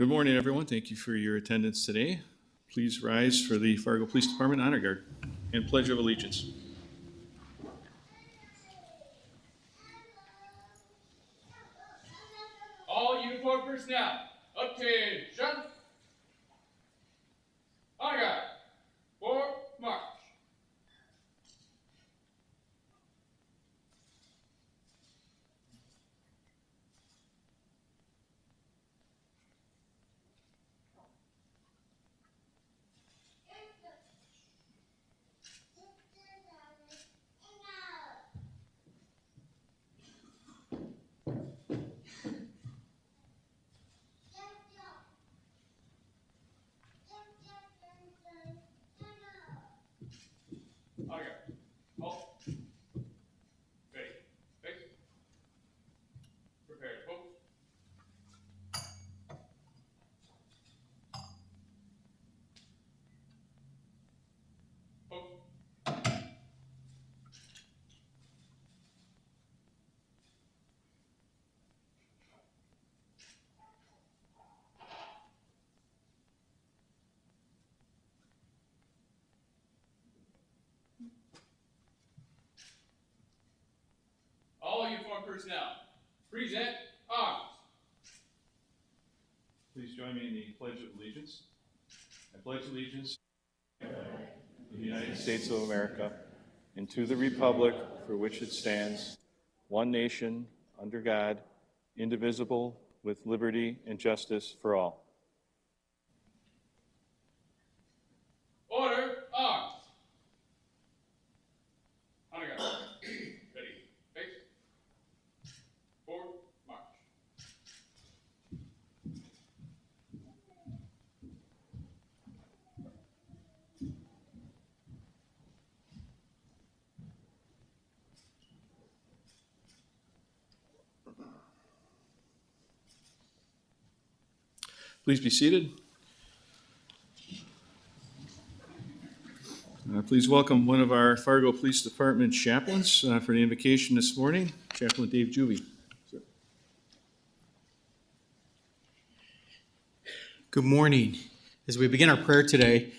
Good morning, everyone. Thank you for your attendance today. Please rise for the Fargo Police Department Honor Guard and Pledge of Allegiance. All uniformed personnel, attention! Honor guard, for march. Honor guard, halt. Ready, face. Prepare to post. Post. All uniformed personnel, present arms. Please join me in the Pledge of Allegiance. I pledge allegiance to the United States of America and to the republic for which it stands, one nation, under God, indivisible, with liberty and justice for all. Order, arms. Honor guard, ready, face. Forward, march. Please be seated. Please welcome one of our Fargo Police Department chaplains for the invocation this morning, Chaplain Dave Juvie. Good morning. As we begin our prayer today, I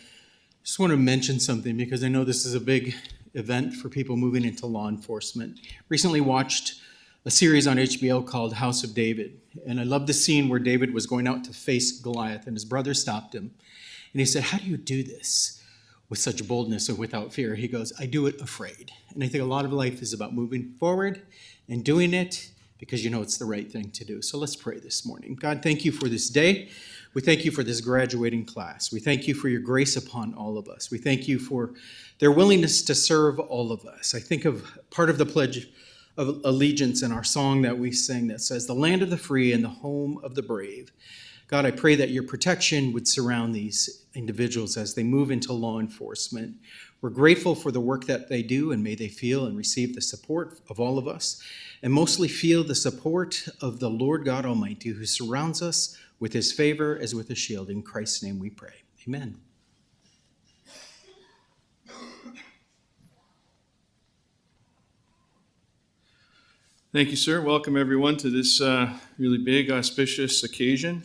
just want to mention something because I know this is a big event for people moving into law enforcement. Recently watched a series on HBO called House of David, and I love the scene where David was going out to face Goliath and his brother stopped him. And he said, "How do you do this with such boldness and without fear?" He goes, "I do it afraid." And I think a lot of life is about moving forward and doing it because you know it's the right thing to do. So let's pray this morning. God, thank you for this day. We thank you for this graduating class. We thank you for your grace upon all of us. We thank you for their willingness to serve all of us. I think of part of the Pledge of Allegiance in our song that we sing that says, "The land of the free and the home of the brave." God, I pray that your protection would surround these individuals as they move into law enforcement. We're grateful for the work that they do, and may they feel and receive the support of all of us, and mostly feel the support of the Lord God Almighty, who surrounds us with his favor as with a shield. In Christ's name we pray. Amen. Thank you, sir. Welcome, everyone, to this really big, auspicious occasion.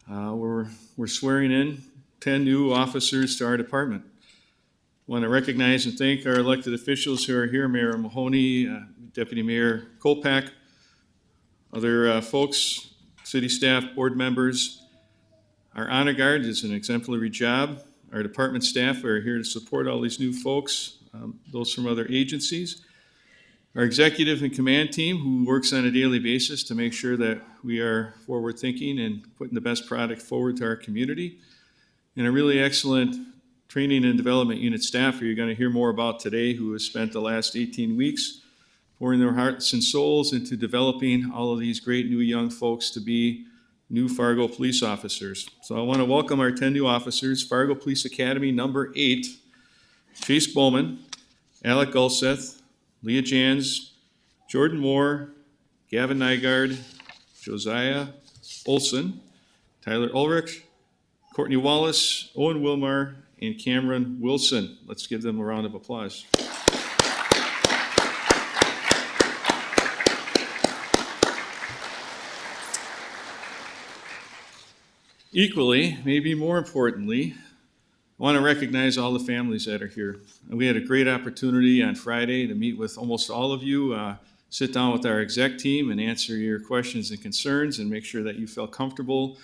We're swearing in 10 new officers to our department. I want to recognize and thank our elected officials who are here, Mayor Mahoney, Deputy Mayor Kolpak, other folks, city staff, board members. Our honor guard is an exemplary job. Our department staff are here to support all these new folks, those from other agencies. Our executive and command team, who works on a daily basis to make sure that we are forward-thinking and putting the best product forward to our community. And a really excellent training and development unit staff who you're going to hear more about today, who has spent the last 18 weeks pouring their hearts and souls into developing all of these great new young folks to be new Fargo police officers. So I want to welcome our 10 new officers, Fargo Police Academy number 8, Chase Bowman, Alec Gulseth, Leah Jans, Jordan Moore, Gavin Nygaard, Josiah Olson, Tyler Ulrich, Courtney Wallace, Owen Wilmar, and Cameron Wilson. Let's give them a round of applause. Equally, maybe more importantly, I want to recognize all the families that are here. We had a great opportunity on Friday to meet with almost all of you, sit down with our exec team and answer your questions and concerns and make sure that you felt comfortable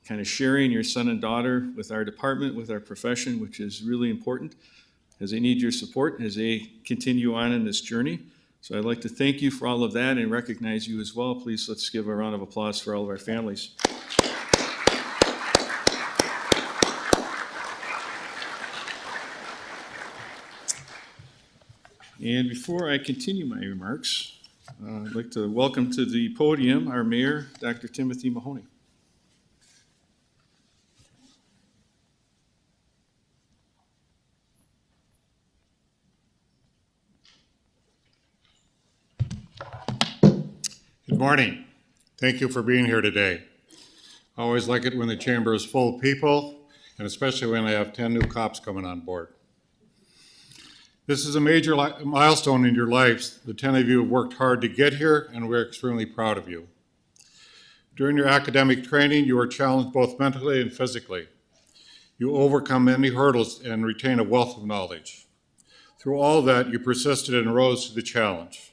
kind of sharing your son and daughter with our department, with our profession, which is really important as they need your support as they continue on in this journey. So I'd like to thank you for all of that and recognize you as well. Please let's give a round of applause for all of our families. And before I continue my remarks, I'd like to welcome to the podium our mayor, Dr. Timothy Mahoney. Good morning. Thank you for being here today. I always like it when the chamber is full of people, and especially when I have 10 new cops coming on board. This is a major milestone in your lives. The 10 of you have worked hard to get here, and we're extremely proud of you. During your academic training, you were challenged both mentally and physically. You overcome many hurdles and retain a wealth of knowledge. Through all that, you persisted and rose to the challenge.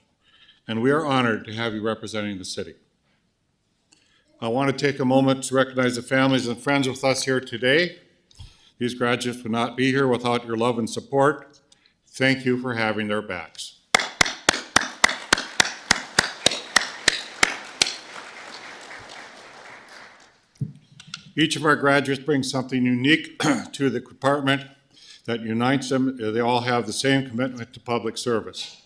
And we are honored to have you representing the city. I want to take a moment to recognize the families and friends with us here today. These graduates would not be here without your love and support. Thank you for having their backs. Each of our graduates brings something unique to the department that unites them. They all have the same commitment to public service.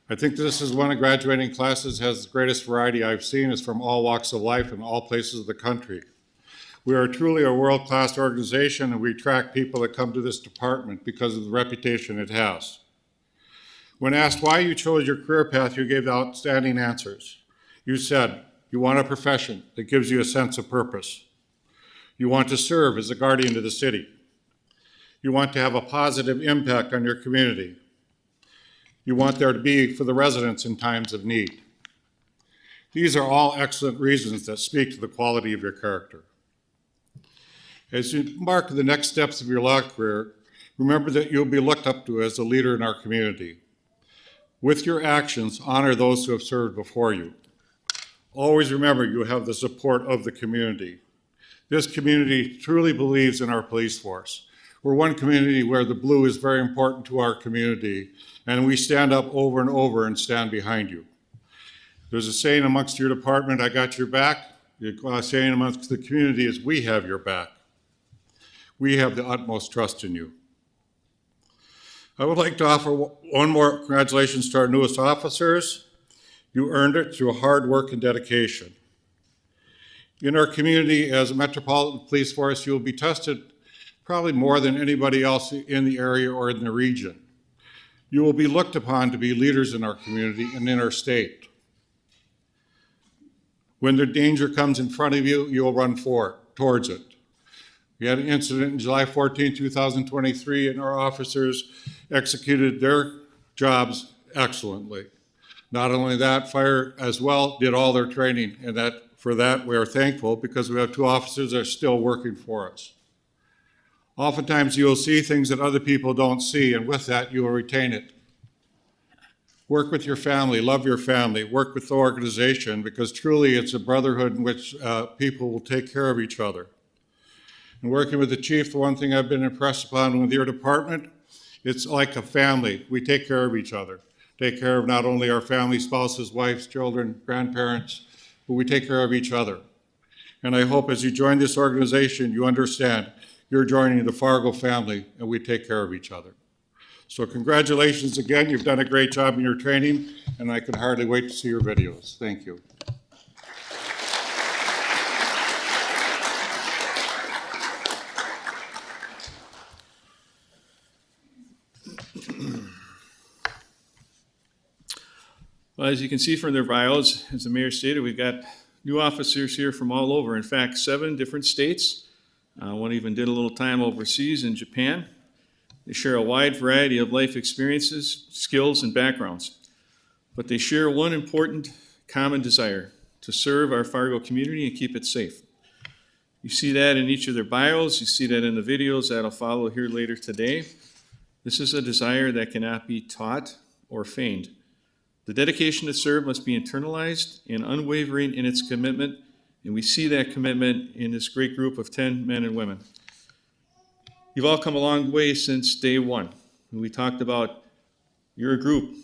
I think this is one of graduating classes has the greatest variety I've seen is from all walks of life and all places of the country. We are truly a world-class organization and we attract people that come to this department because of the reputation it has. When asked why you chose your career path, you gave outstanding answers. You said, you want a profession that gives you a sense of purpose. You want to serve as a guardian to the city. You want to have a positive impact on your community. You want there to be for the residents in times of need. These are all excellent reasons that speak to the quality of your character. As you mark the next steps of your law career, remember that you'll be looked up to as a leader in our community. With your actions, honor those who have served before you. Always remember you have the support of the community. This community truly believes in our police force. We're one community where the blue is very important to our community, and we stand up over and over and stand behind you. There's a saying amongst your department, I got your back. The saying amongst the community is, we have your back. We have the utmost trust in you. I would like to offer one more congratulations to our newest officers. You earned it through hard work and dedication. In our community, as a Metropolitan Police Force, you will be tested probably more than anybody else in the area or in the region. You will be looked upon to be leaders in our community and in our state. When the danger comes in front of you, you will run towards it. We had an incident on July 14, 2023, and our officers executed their jobs excellently. Not only that, fire as well did all their training, and for that we are thankful because we have 2 officers that are still working for us. Oftentimes you will see things that other people don't see, and with that you will retain it. Work with your family, love your family, work with the organization, because truly it's a brotherhood in which people will take care of each other. And working with the chief, the one thing I've been impressed upon with your department, it's like a family. We take care of each other. Take care of not only our family, spouses, wives, children, grandparents, but we take care of each other. And I hope as you join this organization, you understand you're joining the Fargo family and we take care of each other. So congratulations again. You've done a great job in your training and I can hardly wait to see your videos. Thank you. Well, as you can see from their bios, as the mayor stated, we've got new officers here from all over. In fact, 7 different states. One even did a little time overseas in Japan. They share a wide variety of life experiences, skills, and backgrounds. But they share one important common desire: to serve our Fargo community and keep it safe. You see that in each of their bios. You see that in the videos that'll follow here later today. This is a desire that cannot be taught or feigned. The dedication to serve must be internalized and unwavering in its commitment, and we see that commitment in this great group of 10 men and women. You've all come a long way since day one. We talked about you're a group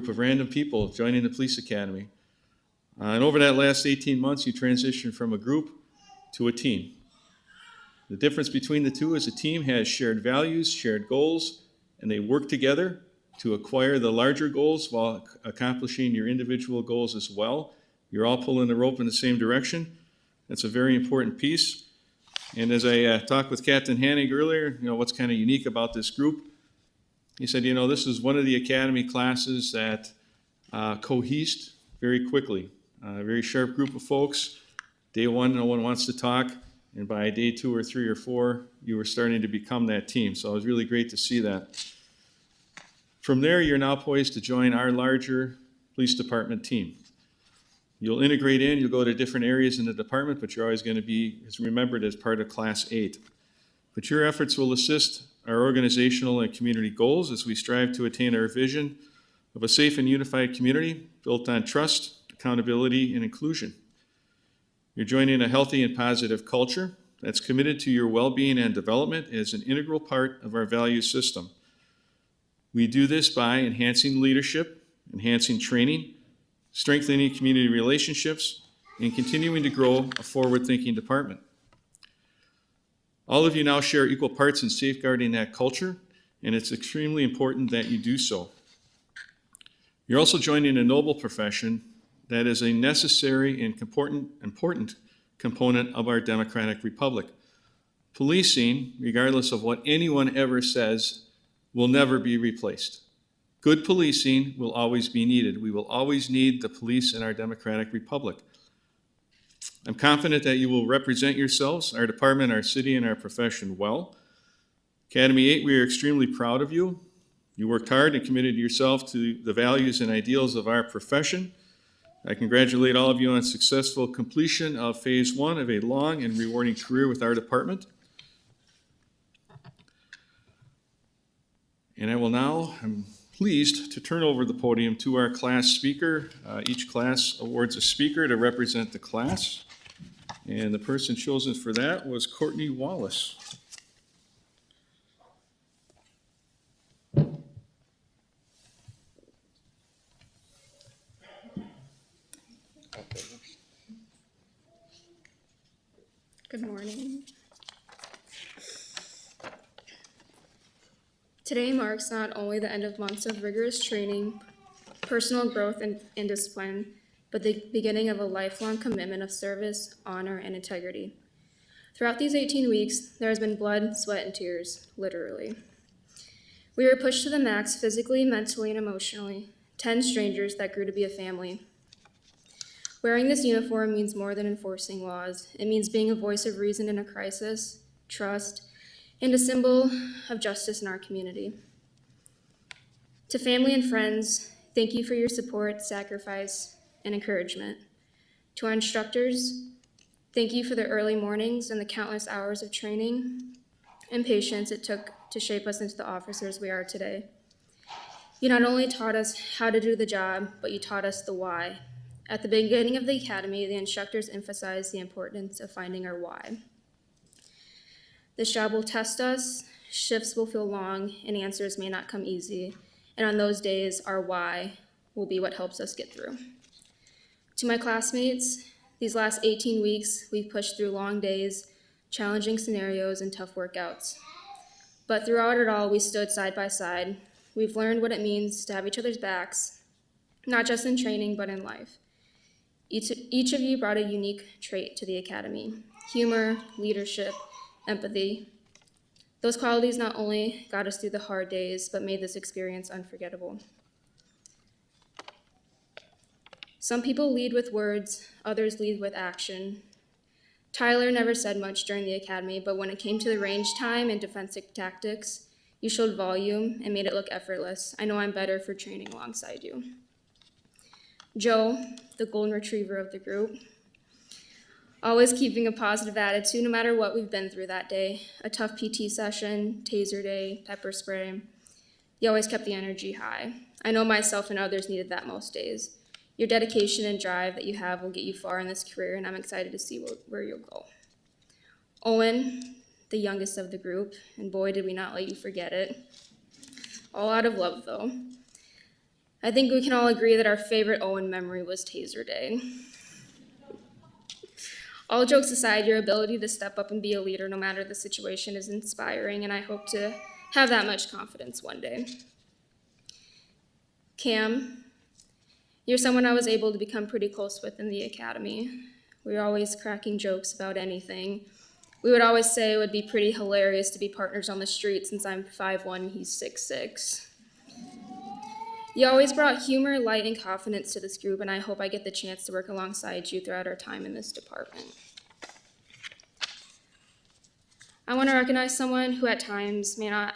of random people joining the police academy. And over that last 18 months, you transitioned from a group to a team. The difference between the two is a team has shared values, shared goals, and they work together to acquire the larger goals while accomplishing your individual goals as well. You're all pulling the rope in the same direction. That's a very important piece. And as I talked with Captain Hannig earlier, what's kind of unique about this group? He said, this is one of the academy classes that cohesed very quickly. A very sharp group of folks. Day one, no one wants to talk. And by day 2 or 3 or 4, you were starting to become that team. So it was really great to see that. From there, you're now poised to join our larger police department team. You'll integrate in, you'll go to different areas in the department, but you're always going to be remembered as part of Class 8. But your efforts will assist our organizational and community goals as we strive to attain our vision of a safe and unified community built on trust, accountability, and inclusion. You're joining a healthy and positive culture that's committed to your well-being and development as an integral part of our value system. We do this by enhancing leadership, enhancing training, strengthening community relationships, and continuing to grow a forward-thinking department. All of you now share equal parts in safeguarding that culture, and it's extremely important that you do so. You're also joining a noble profession that is a necessary and important component of our democratic republic. Policing, regardless of what anyone ever says, will never be replaced. Good policing will always be needed. We will always need the police in our democratic republic. I'm confident that you will represent yourselves, our department, our city, and our profession well. Academy 8, we are extremely proud of you. You worked hard and committed yourself to the values and ideals of our profession. I congratulate all of you on successful completion of Phase 1 of a long and rewarding career with our department. And I'm pleased to turn over the podium to our class speaker. Each class awards a speaker to represent the class. And the person chosen for that was Courtney Wallace. Good morning. Today marks not only the end of months of rigorous training, personal growth, and discipline, but the beginning of a lifelong commitment of service, honor, and integrity. Throughout these 18 weeks, there has been blood, sweat, and tears, literally. We were pushed to the max physically, mentally, and emotionally, 10 strangers that grew to be a family. Wearing this uniform means more than enforcing laws. It means being a voice of reason in a crisis, trust, and a symbol of justice in our community. To family and friends, thank you for your support, sacrifice, and encouragement. To our instructors, thank you for the early mornings and the countless hours of training and patience it took to shape us into the officers we are today. You not only taught us how to do the job, but you taught us the why. At the beginning of the academy, the instructors emphasized the importance of finding our why. This job will test us, shifts will feel long, and answers may not come easy. And on those days, our why will be what helps us get through. To my classmates, these last 18 weeks, we've pushed through long days, challenging scenarios, and tough workouts. But throughout it all, we stood side by side. We've learned what it means to have each other's backs, not just in training, but in life. Each of you brought a unique trait to the academy: humor, leadership, empathy. Those qualities not only got us through the hard days, but made this experience unforgettable. Some people lead with words, others lead with action. Tyler never said much during the academy, but when it came to the range time and defensive tactics, you showed volume and made it look effortless. I know I'm better for training alongside you. Joe, the golden retriever of the group. Always keeping a positive attitude no matter what we've been through that day. A tough PT session, taser day, pepper spray. You always kept the energy high. I know myself and others needed that most days. Your dedication and drive that you have will get you far in this career, and I'm excited to see where you'll go. Owen, the youngest of the group, and boy, did we not let you forget it. All out of love, though. I think we can all agree that our favorite Owen memory was Taser Day. All jokes aside, your ability to step up and be a leader no matter the situation is inspiring, and I hope to have that much confidence one day. Cam, you're someone I was able to become pretty close with in the academy. We were always cracking jokes about anything. We would always say it would be pretty hilarious to be partners on the street since I'm 5'1" and he's 6'6". You always brought humor, light, and confidence to this group, and I hope I get the chance to work alongside you throughout our time in this department. I want to recognize someone who at times may not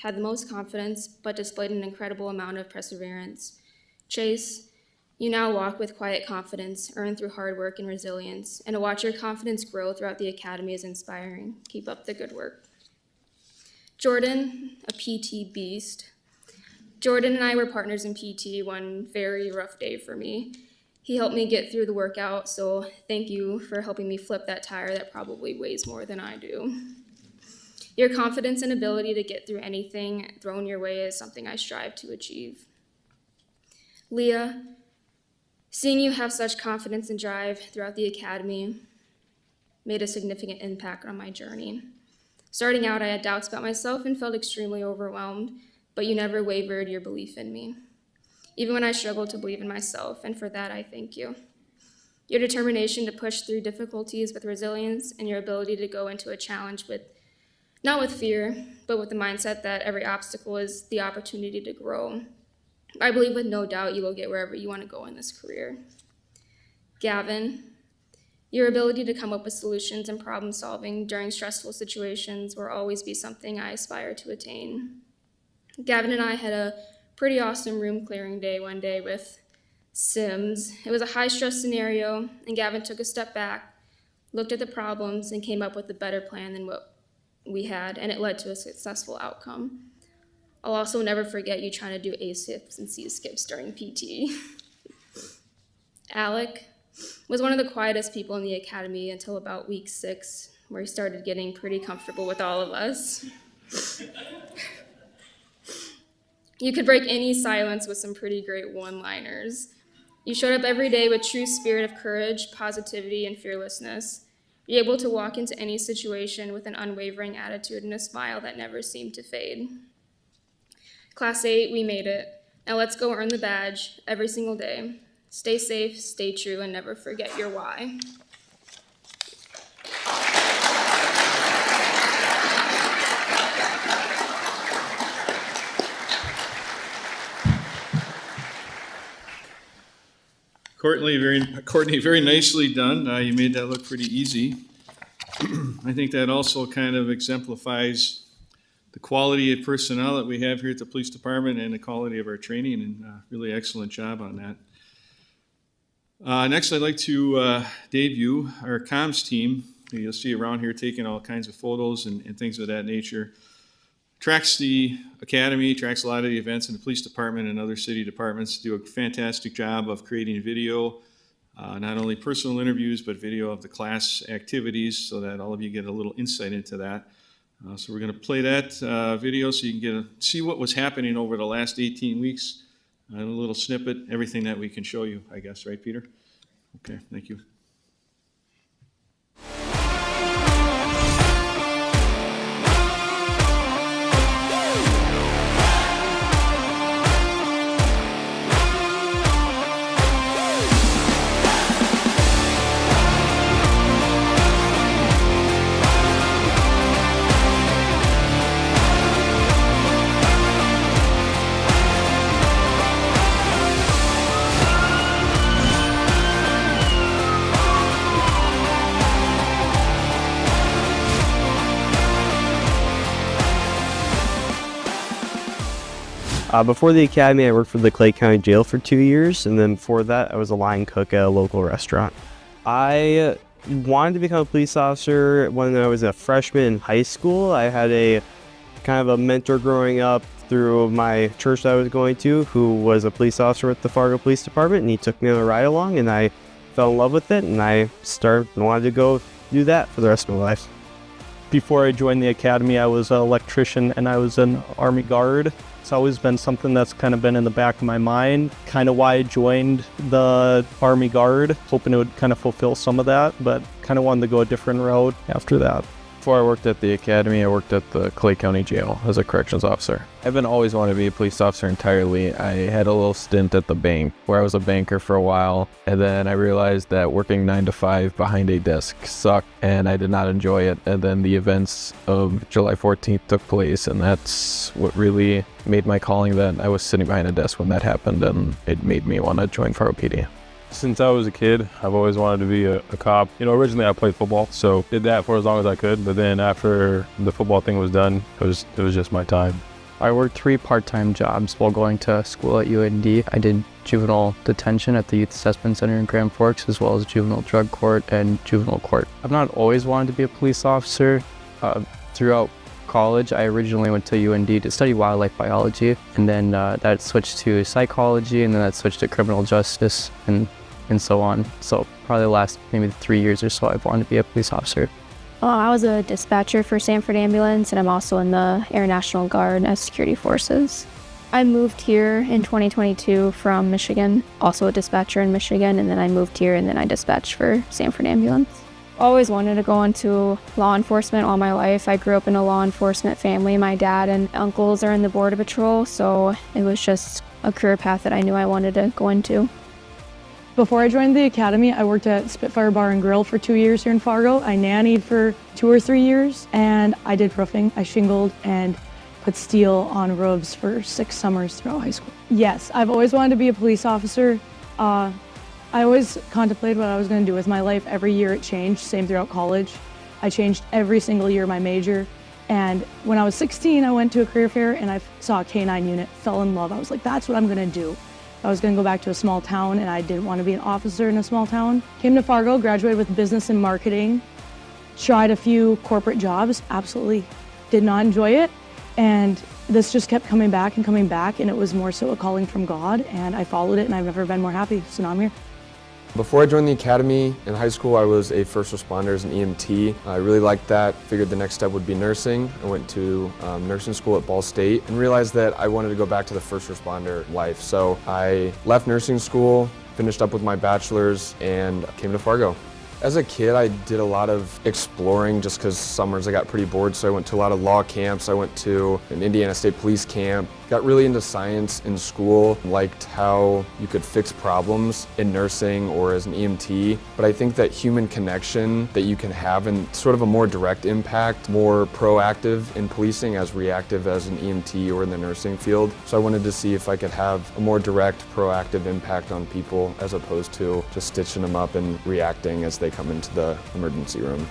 have the most confidence, but displayed an incredible amount of perseverance. Chase, you now walk with quiet confidence, earned through hard work and resilience, and to watch your confidence grow throughout the academy is inspiring. Keep up the good work. Jordan, a PT beast. Jordan and I were partners in PT one very rough day for me. He helped me get through the workout, so thank you for helping me flip that tire that probably weighs more than I do. Your confidence and ability to get through anything thrown your way is something I strive to achieve. Leah, seeing you have such confidence and drive throughout the academy made a significant impact on my journey. Starting out, I had doubts about myself and felt extremely overwhelmed, but you never wavered your belief in me, even when I struggled to believe in myself, and for that I thank you. Your determination to push through difficulties with resilience and your ability to go into a challenge not with fear, but with the mindset that every obstacle is the opportunity to grow. I believe with no doubt you will get wherever you want to go in this career. Gavin, your ability to come up with solutions and problem solving during stressful situations will always be something I aspire to attain. Gavin and I had a pretty awesome room clearing day one day with Sims. It was a high stress scenario, and Gavin took a step back, looked at the problems, and came up with a better plan than what we had, and it led to a successful outcome. I'll also never forget you trying to do A skips and C skips during PT. Alec was one of the quietest people in the academy until about week 6, where he started getting pretty comfortable with all of us. You could break any silence with some pretty great one-liners. You showed up every day with true spirit of courage, positivity, and fearlessness. You're able to walk into any situation with an unwavering attitude and a smile that never seemed to fade. Class 8, we made it. Now let's go earn the badge every single day. Stay safe, stay true, and never forget your why. Courtney, very nicely done. You made that look pretty easy. I think that also kind of exemplifies the quality of personnel that we have here at the police department and the quality of our training, and really excellent job on that. Next, I'd like to debut our comms team. You'll see around here taking all kinds of photos and things of that nature. Tracks the academy, tracks a lot of the events in the police department and other city departments, do a fantastic job of creating video, not only personal interviews, but video of the class activities so that all of you get a little insight into that. So we're going to play that video so you can see what was happening over the last 18 weeks, a little snippet, everything that we can show you, I guess, right, Peter? Okay, thank you. Before the academy, I worked for the Clay County Jail for 2 years, and then before that, I was a line cook at a local restaurant. I wanted to become a police officer when I was a freshman in high school. I had a kind of a mentor growing up through my church that I was going to, who was a police officer with the Fargo Police Department, and he took me on a ride along, and I fell in love with it, and I wanted to go do that for the rest of my life. Before I joined the academy, I was an electrician and I was an Army Guard. It's always been something that's kind of been in the back of my mind, kind of why I joined the Army Guard, hoping it would kind of fulfill some of that, but kind of wanted to go a different route after that. Before I worked at the academy, I worked at the Clay County Jail as a corrections officer. I've always wanted to be a police officer entirely. I had a little stint at the bank where I was a banker for a while, and then I realized that working 9 to 5 behind a desk sucked, and I did not enjoy it. And then the events of July 14th took place, and that's what really made my calling that I was sitting behind a desk when that happened, and it made me want to join Fargo PD. Since I was a kid, I've always wanted to be a cop. Originally I played football, so did that for as long as I could. But then after the football thing was done, it was just my time. I worked 3 part-time jobs while going to school at UND. I did juvenile detention at the Youth Assessment Center in Grand Forks, as well as juvenile drug court and juvenile court. I've not always wanted to be a police officer. Throughout college, I originally went to UND to study wildlife biology, and then that switched to psychology, and then that switched to criminal justice and so on. So probably the last maybe 3 years or so, I've wanted to be a police officer. I was a dispatcher for Sanford Ambulance, and I'm also in the Air National Guard as security forces. I moved here in 2022 from Michigan, also a dispatcher in Michigan, and then I moved here and then I dispatched for Sanford Ambulance. Always wanted to go into law enforcement all my life. I grew up in a law enforcement family. My dad and uncles are in the Border Patrol, so it was just a career path that I knew I wanted to go into. Before I joined the academy, I worked at Spitfire Bar and Grill for 2 years here in Fargo. I nannied for 2 or 3 years, and I did roofing. I shingled and put steel on roofs for 6 summers throughout high school. Yes, I've always wanted to be a police officer. I always contemplated what I was going to do with my life. Every year it changed, same throughout college. I changed every single year my major. And when I was 16, I went to a career fair and I saw a K-9 unit, fell in love. I was like, that's what I'm going to do. I was going to go back to a small town, and I didn't want to be an officer in a small town. Came to Fargo, graduated with business and marketing, tried a few corporate jobs, absolutely did not enjoy it. And this just kept coming back, and it was more so a calling from God, and I followed it, and I've never been more happy, so now I'm here. Before I joined the academy in high school, I was a first responder as an EMT. I really liked that, figured the next step would be nursing. I went to nursing school at Ball State and realized that I wanted to go back to the first responder life. So I left nursing school, finished up with my bachelor's, and came to Fargo. As a kid, I did a lot of exploring just because summers I got pretty bored, so I went to a lot of law camps. I went to an Indiana State Police camp, got really into science in school, liked how you could fix problems in nursing or as an EMT. But I think that human connection that you can have and sort of a more direct impact, more proactive in policing as reactive as an EMT or in the nursing field. So I wanted to see if I could have a more direct, proactive impact on people as opposed to just stitching them up and reacting as they come into the emergency room.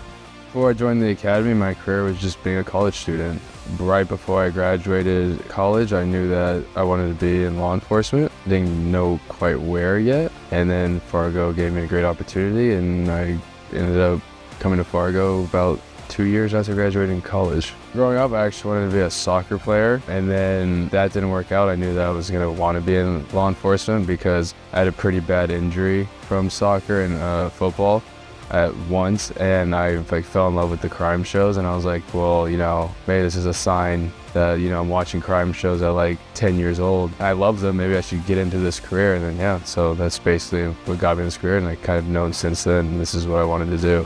Before I joined the academy, my career was just being a college student. Right before I graduated college, I knew that I wanted to be in law enforcement. Didn't know quite where yet. And then Fargo gave me a great opportunity, and I ended up coming to Fargo about 2 years after graduating college. Growing up, I actually wanted to be a soccer player, and then that didn't work out. I knew that I was going to want to be in law enforcement because I had a pretty bad injury from soccer and football at once, and I fell in love with the crime shows, and I was like, well, maybe this is a sign that, I'm watching crime shows at 10 years old. I love them, maybe I should get into this career, and then so that's basically what got me in this career, and I kind of known since then this is what I wanted to do.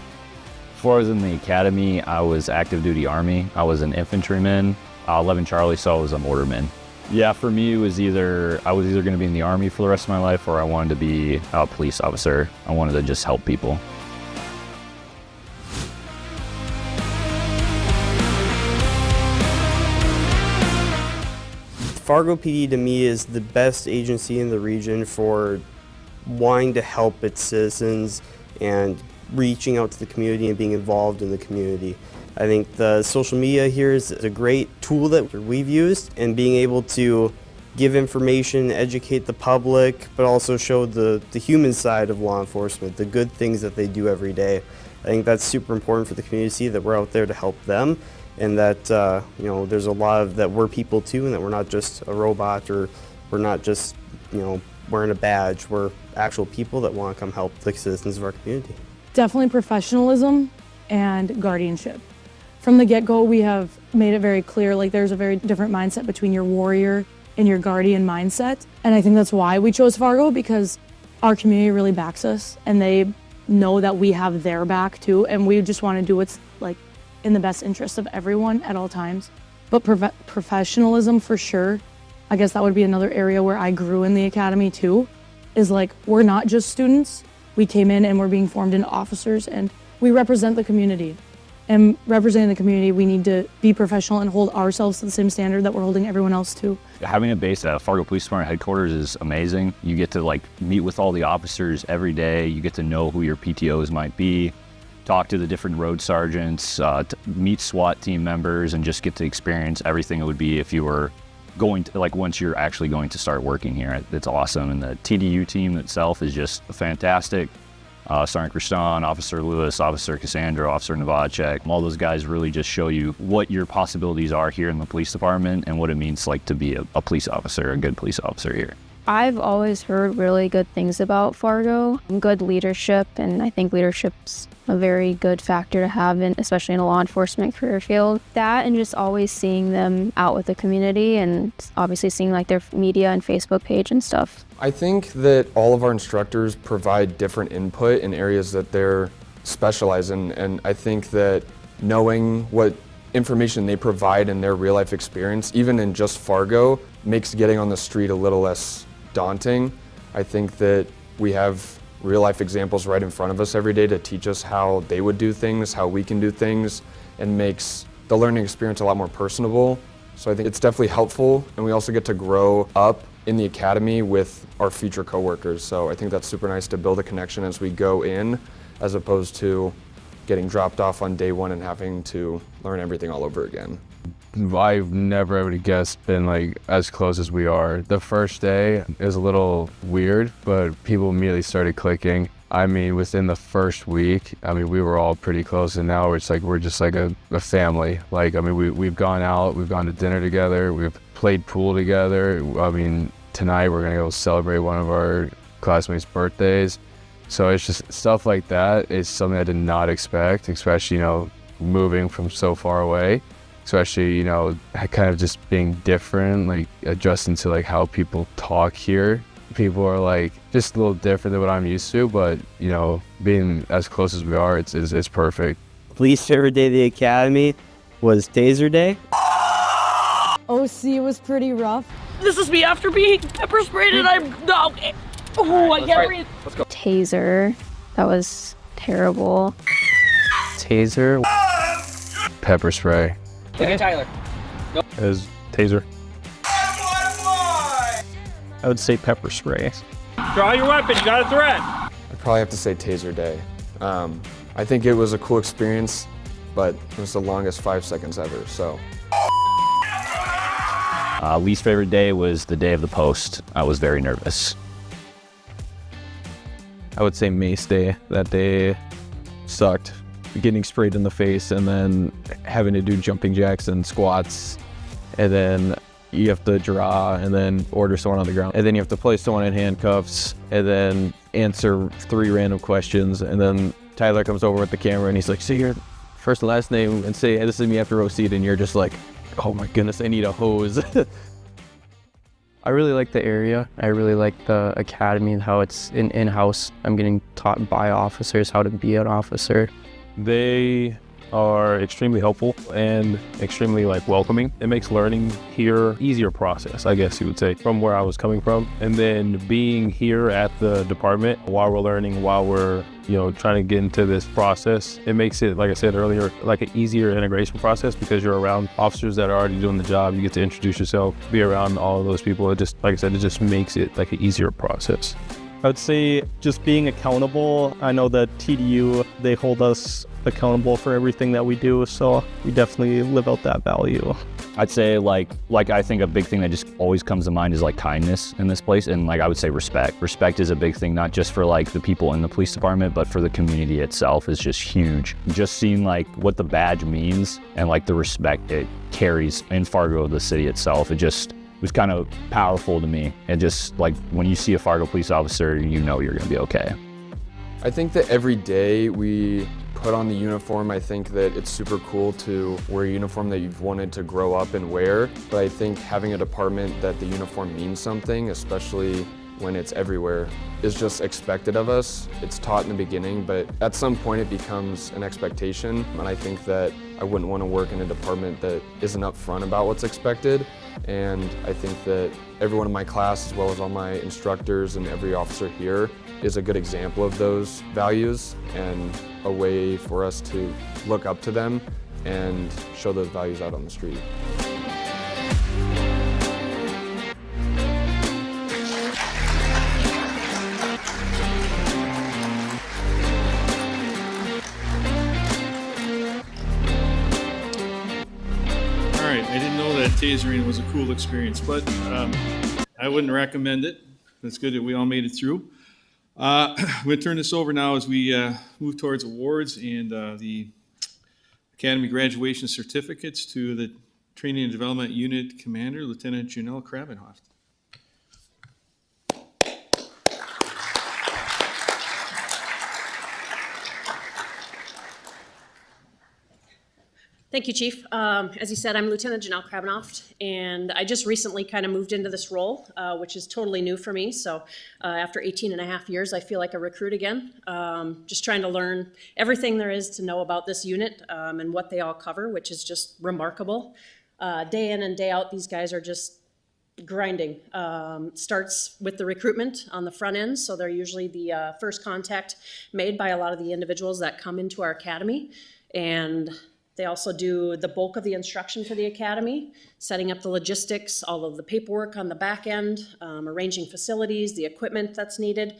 Before I was in the academy, I was active duty Army. I was an infantryman, 11 Charlie, so I was a mortarman. Yeah, for me, I was either going to be in the Army for the rest of my life, or I wanted to be a police officer. I wanted to just help people. Fargo PD to me is the best agency in the region for wanting to help its citizens and reaching out to the community and being involved in the community. I think the social media here is a great tool that we've used, and being able to give information, educate the public, but also show the human side of law enforcement, the good things that they do every day. I think that's super important for the community to see that we're out there to help them, and that there's a lot of that we're people too, and that we're not just a robot, or we're not just wearing a badge. We're actual people that want to come help the citizens of our community. Definitely professionalism and guardianship. From the get-go, we have made it very clear, like there's a very different mindset between your warrior and your guardian mindset. And I think that's why we chose Fargo, because our community really backs us and they know that we have their back too. And we just want to do what's like in the best interest of everyone at all times. But professionalism for sure. I guess that would be another area where I grew in the academy too, is like, we're not just students. We came in and we're being formed into officers, and we represent the community. And representing the community, we need to be professional and hold ourselves to the same standard that we're holding everyone else to. Having a base at Fargo Police Department headquarters is amazing. You get to meet with all the officers every day. You get to know who your PTOs might be, talk to the different road sergeants, meet SWAT team members, and just get to experience everything it would be if you were going to, once you're actually going to start working here. It's awesome. And the TDU team itself is just fantastic. Sergeant Kristan, Officer Lewis, Officer Cassandra, Officer Novacek, all those guys really just show you what your possibilities are here in the police department and what it means to be a police officer, a good police officer here. I've always heard really good things about Fargo, good leadership, and I think leadership's a very good factor to have, especially in a law enforcement career field. That, and just always seeing them out with the community, and obviously seeing their media and Facebook page and stuff. I think that all of our instructors provide different input in areas that they're specialized in, and I think that knowing what information they provide in their real life experience, even in just Fargo, makes getting on the street a little less daunting. I think that we have real life examples right in front of us every day to teach us how they would do things, how we can do things, and makes the learning experience a lot more personable. So I think it's definitely helpful, and we also get to grow up in the academy with our future coworkers. So I think that's super nice to build a connection as we go in, as opposed to getting dropped off on day one and having to learn everything all over again. I've never ever guessed been as close as we are. The first day is a little weird, but people immediately started clicking. I mean, within the first week, we were all pretty close, and now it's we're just a family. We've gone out, we've gone to dinner together, we've played pool together. Tonight we're gonna go celebrate one of our classmates' birthdays. So it's just stuff like that is something I did not expect, especially, moving from so far away. Especially, kind of just being different, adjusting to how people talk here. People are just a little different than what I'm used to, but being as close as we are, it's perfect. Least favorite day of the academy was Taser Day. OC was pretty rough. This is me after being pepper sprayed, and I can't breathe. Let's go. Taser, that was terrible. Taser. Pepper spray. Okay, Tyler. As taser. I would say pepper spray. Draw your weapon, you got a threat. I'd probably have to say Taser Day. I think it was a cool experience, but it was the longest 5 seconds ever, so. Least favorite day was the day of the post. I was very nervous. I would say Mace Day. That day sucked. Getting sprayed in the face and then having to do jumping jacks and squats, and then you have to draw and then order someone on the ground, and then you have to place someone in handcuffs and then answer 3 random questions, and then Tyler comes over with the camera and he's like, say your first and last name and say, hey, this is me after Rosita, and you're just like, oh my goodness, I need a hose. I really like the area. I really like the academy and how it's in-house. I'm getting taught by officers how to be an officer. They are extremely helpful and extremely welcoming. It makes learning here easier process, I guess you would say, from where I was coming from. And then being here at the department while we're learning, while we're trying to get into this process, it makes it, like I said earlier, an easier integration process because you're around officers that are already doing the job. You get to introduce yourself, be around all of those people. It just, like I said, it just makes it an easier process. I would say just being accountable. I know that TDU, they hold us accountable for everything that we do, so we definitely live out that value. I'd say like I think a big thing that just always comes to mind is like kindness in this place, and like I would say respect. Respect is a big thing, not just for like the people in the police department, but for the community itself is just huge. Just seeing like what the badge means and like the respect it carries in Fargo, the city itself, it was kind of powerful to me. And just like when you see a Fargo police officer, you know you're gonna be okay. I think that every day we put on the uniform, I think that it's super cool to wear a uniform that you've wanted to grow up and wear. But I think having a department that the uniform means something, especially when it's everywhere, is just expected of us. It's taught in the beginning, but at some point it becomes an expectation. And I think that I wouldn't want to work in a department that isn't upfront about what's expected. And I think that everyone in my class, as well as all my instructors and every officer here, is a good example of those values and a way for us to look up to them and show those values out on the street. All right, I didn't know that tasering was a cool experience, but I wouldn't recommend it. It's good that we all made it through. I'm going to turn this over now as we move towards awards and the Academy graduation certificates to the Training and Development Unit Commander, Lieutenant Janelle Krabenhoft. Thank you, Chief. As you said, I'm Lieutenant Janelle Krabenoft, and I just recently kind of moved into this role, which is totally new for me. So after 18 and a half years, I feel like a recruit again, just trying to learn everything there is to know about this unit and what they all cover, which is just remarkable. Day in and day out, these guys are just grinding. Starts with the recruitment on the front end, so they're usually the first contact made by a lot of the individuals that come into our academy, and they also do the bulk of the instruction for the academy, setting up the logistics, all of the paperwork on the back end, arranging facilities, the equipment that's needed.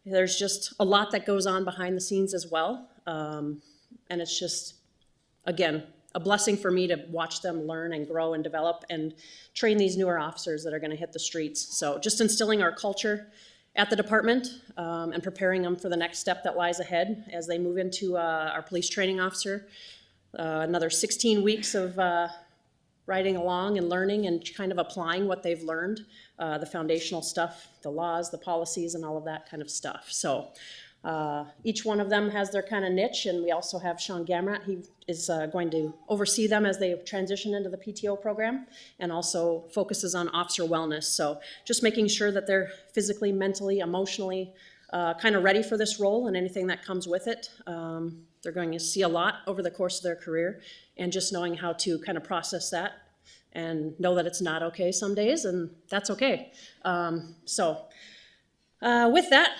There's just a lot that goes on behind the scenes as well. And it's just, again, a blessing for me to watch them learn and grow and develop and train these newer officers that are going to hit the streets. So just instilling our culture at the department and preparing them for the next step that lies ahead as they move into our police training officer. Another 16 weeks of riding along and learning and kind of applying what they've learned, the foundational stuff, the laws, the policies, and all of that kind of stuff. So each one of them has their kind of niche, and we also have Sean Gamrat. He is going to oversee them as they transition into the PTO program and also focuses on officer wellness. So just making sure that they're physically, mentally, emotionally kind of ready for this role and anything that comes with it. They're going to see a lot over the course of their career, and just knowing how to kind of process that and know that it's not okay some days, and that's okay. With that,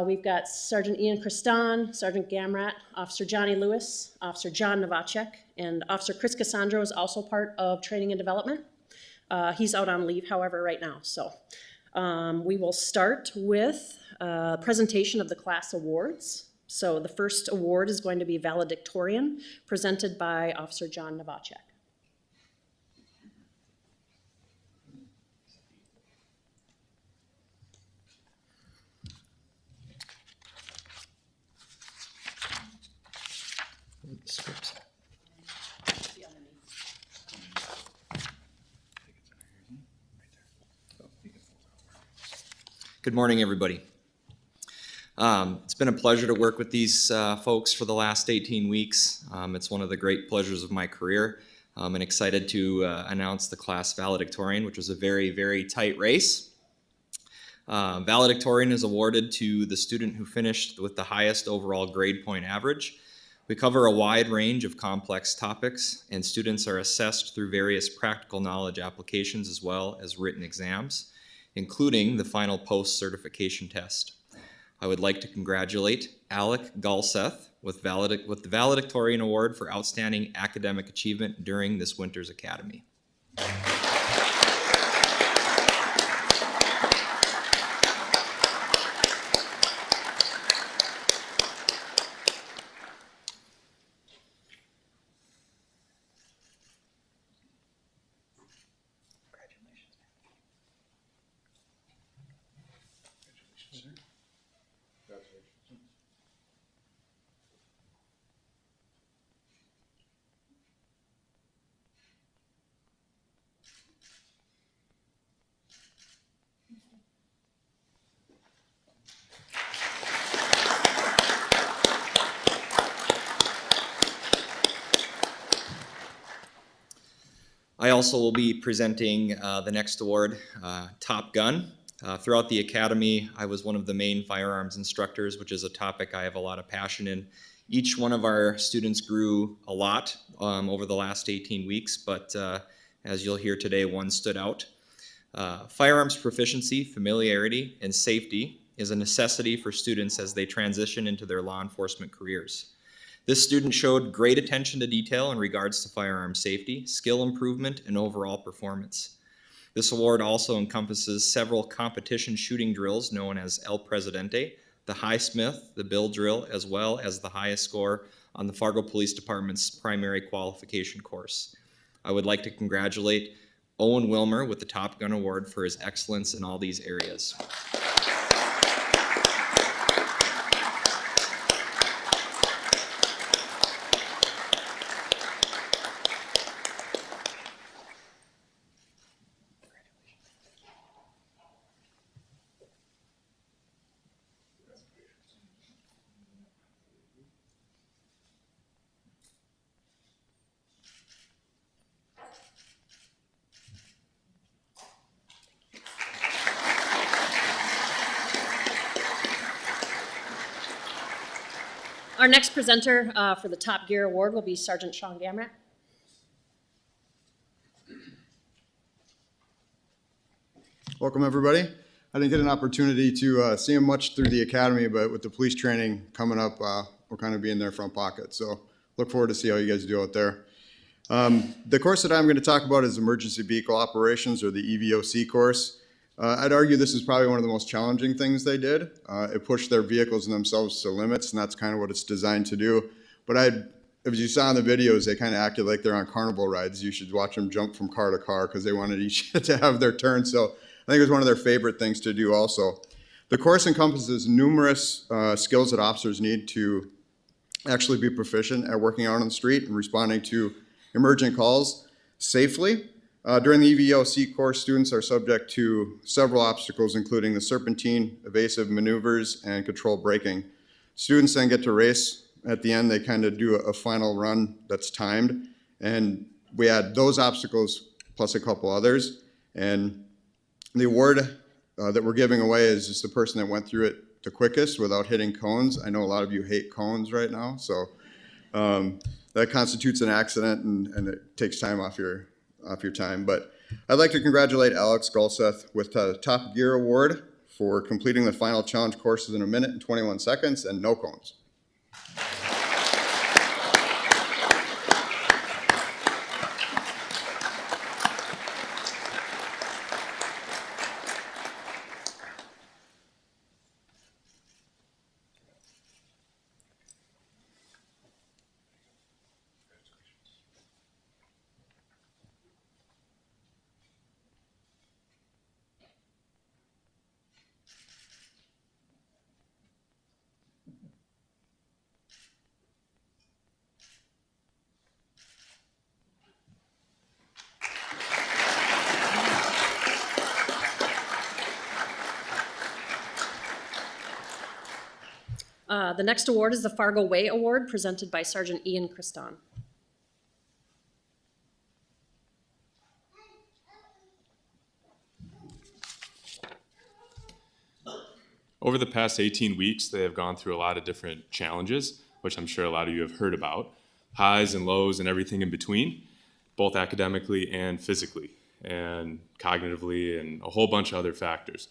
we've got Sergeant Ian Christan, Sergeant Gamrat, Officer Johnny Lewis, Officer John Novacek, and Officer Chris Cassandro is also part of training and development. He's out on leave, however, right now. So we will start with a presentation of the class awards. So the first award is going to be valedictorian, presented by Officer John Novacek. Good morning, everybody. It's been a pleasure to work with these folks for the last 18 weeks. It's one of the great pleasures of my career. I'm excited to announce the class valedictorian, which was a very, very tight race. Valedictorian is awarded to the student who finished with the highest overall grade point average. We cover a wide range of complex topics, and students are assessed through various practical knowledge applications as well as written exams, including the final post-certification test. I would like to congratulate Alec Galseth with the Valedictorian Award for Outstanding Academic Achievement during this winter's academy. I also will be presenting the next award, Top Gun. Throughout the academy, I was one of the main firearms instructors, which is a topic I have a lot of passion in. Each one of our students grew a lot over the last 18 weeks, but as you'll hear today, one stood out. Firearms proficiency, familiarity, and safety is a necessity for students as they transition into their law enforcement careers. This student showed great attention to detail in regards to firearm safety, skill improvement, and overall performance. This award also encompasses several competition shooting drills known as El Presidente, the High Smith, the Bill Drill, as well as the highest score on the Fargo Police Department's primary qualification course. I would like to congratulate Owen Wilmer with the Top Gun Award for his excellence in all these areas. Our next presenter for the Top Gear Award will be Sergeant Sean Gamrat. Welcome, everybody. I didn't get an opportunity to see him much through the academy, but with the police training coming up, we'll kind of be in their front pocket. So look forward to see how you guys do out there. The course that I'm going to talk about is Emergency Vehicle Operations, or the EVOC course. I'd argue this is probably one of the most challenging things they did. It pushed their vehicles and themselves to limits, and that's kind of what it's designed to do. But as you saw in the videos, they kind of acted like they're on carnival rides. You should watch them jump from car to car because they wanted each to have their turn. So I think it was one of their favorite things to do also. The course encompasses numerous skills that officers need to actually be proficient at working out on the street and responding to emergent calls safely. During the EVOC course, students are subject to several obstacles, including the serpentine, evasive maneuvers, and controlled braking. Students then get to race. At the end, they kind of do a final run that's timed, and we add those obstacles plus a couple others. And the award that we're giving away is just the person that went through it the quickest without hitting cones. I know a lot of you hate cones right now, so that constitutes an accident, and it takes time off your time. But I'd like to congratulate Alex Gulseth with the Top Gear Award for completing the final challenge courses in 1 minute and 21 seconds and no cones. The next award is the Fargo Way Award, presented by Sergeant Ian Christon. Over the past 18 weeks, they have gone through a lot of different challenges, which I'm sure a lot of you have heard about, highs and lows and everything in between, both academically and physically, and cognitively, and a whole bunch of other factors.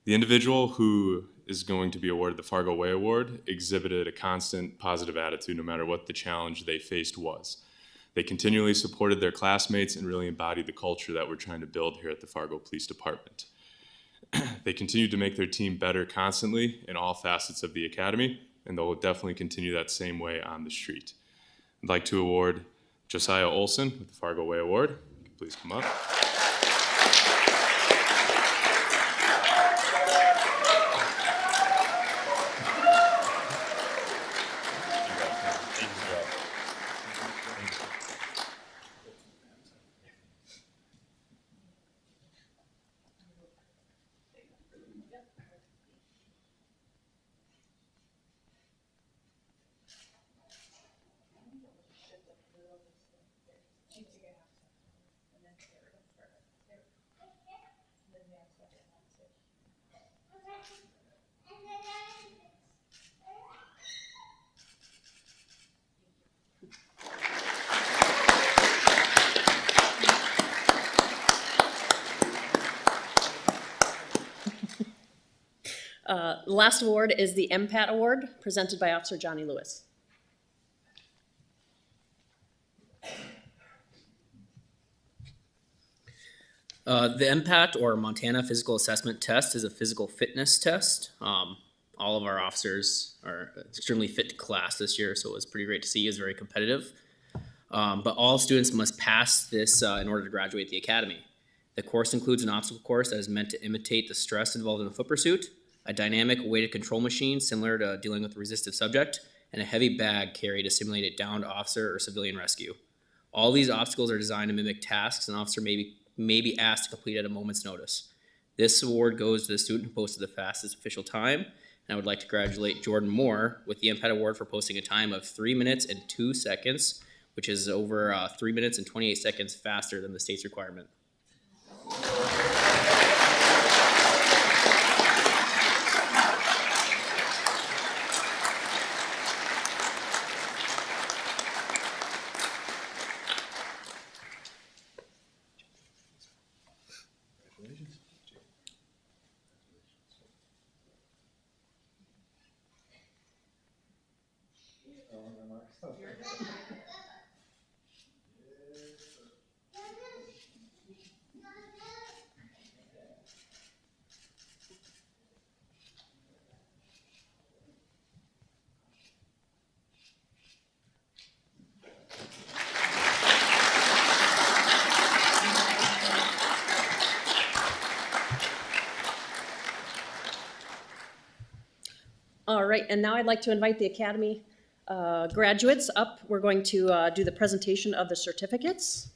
The individual who is going to be awarded the Fargo Way Award exhibited a constant positive attitude no matter what the challenge they faced was. They continually supported their classmates and really embodied the culture that we're trying to build here at the Fargo Police Department. They continue to make their team better constantly in all facets of the academy, and they'll definitely continue that same way on the street. I'd like to award Josiah Olson with the Fargo Way Award. Please come up. The last award is the MPAT Award, presented by Officer Johnny Lewis. The MPAT, or Montana Physical Assessment Test, is a physical fitness test. All of our officers are extremely fit to class this year, so it was pretty great to see. It was very competitive. But all students must pass this in order to graduate the academy. The course includes an obstacle course that is meant to imitate the stress involved in a foot pursuit, a dynamic weighted control machine similar to dealing with a resistive subject, and a heavy bag carried to simulate a downed officer or civilian rescue. All these obstacles are designed to mimic tasks an officer may be asked to complete at a moment's notice. This award goes to the student who posted the fastest official time, and I would like to congratulate Jordan Moore with the MPAT Award for posting a time of 3 minutes and 2 seconds, which is over 3 minutes and 28 seconds faster than the state's requirement. All right, and now I'd like to invite the Academy graduates up. We're going to do the presentation of the certificates.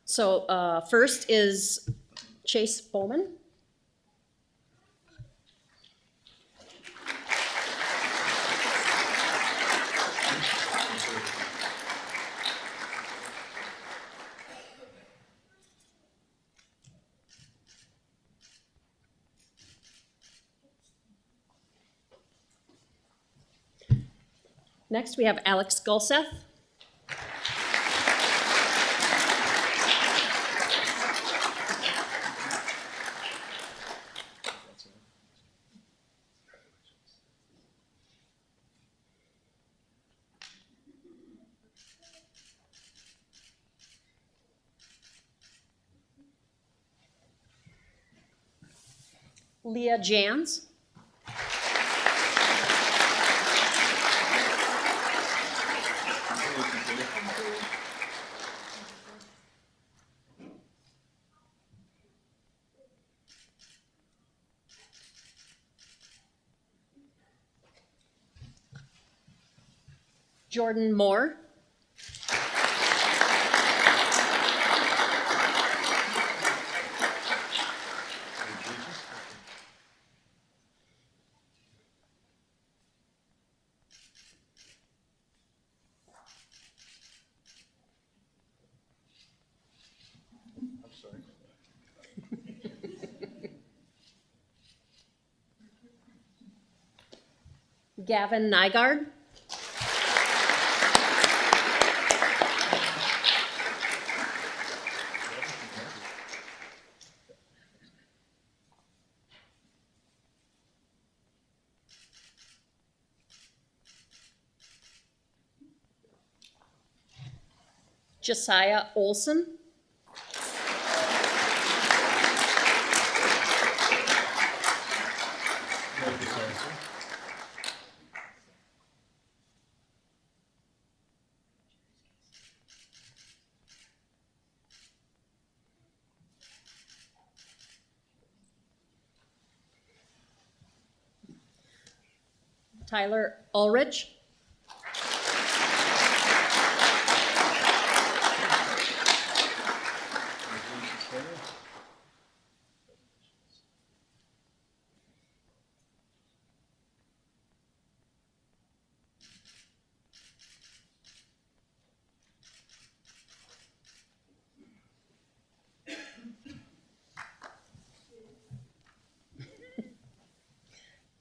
So first is Chase Bowman. Next, we have Alex Gulseth. Leah Jans. Jordan Moore. Gavin Nygaard. Josiah Olson. Tyler Ulrich.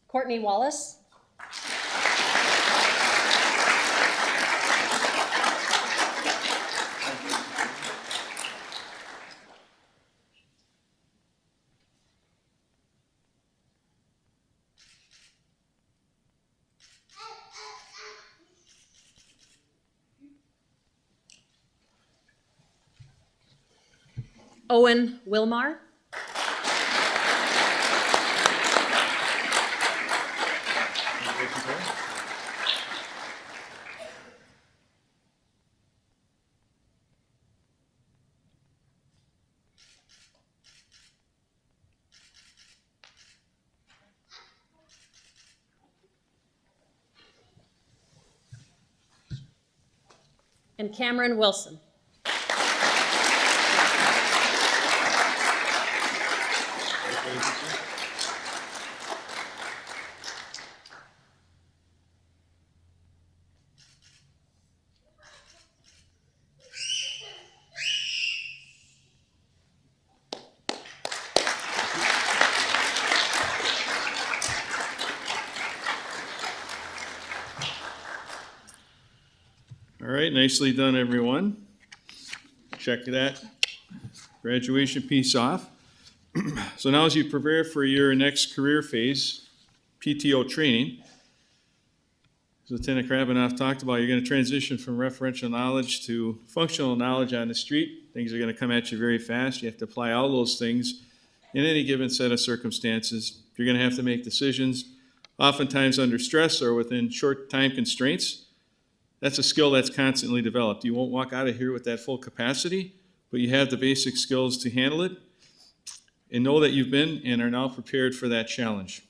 Courtney Wallace. Owen Wilmar. And Cameron Wilson. All right, nicely done, everyone. Check that graduation piece off. So now as you prepare for your next career phase, PTO training, as Lieutenant Krabanoff talked about, you're going to transition from referential knowledge to functional knowledge on the street. Things are going to come at you very fast. You have to apply all those things in any given set of circumstances. You're going to have to make decisions, oftentimes under stress or within short time constraints. That's a skill that's constantly developed. You won't walk out of here with that full capacity, but you have the basic skills to handle it, and know that you've been and are now prepared for that challenge.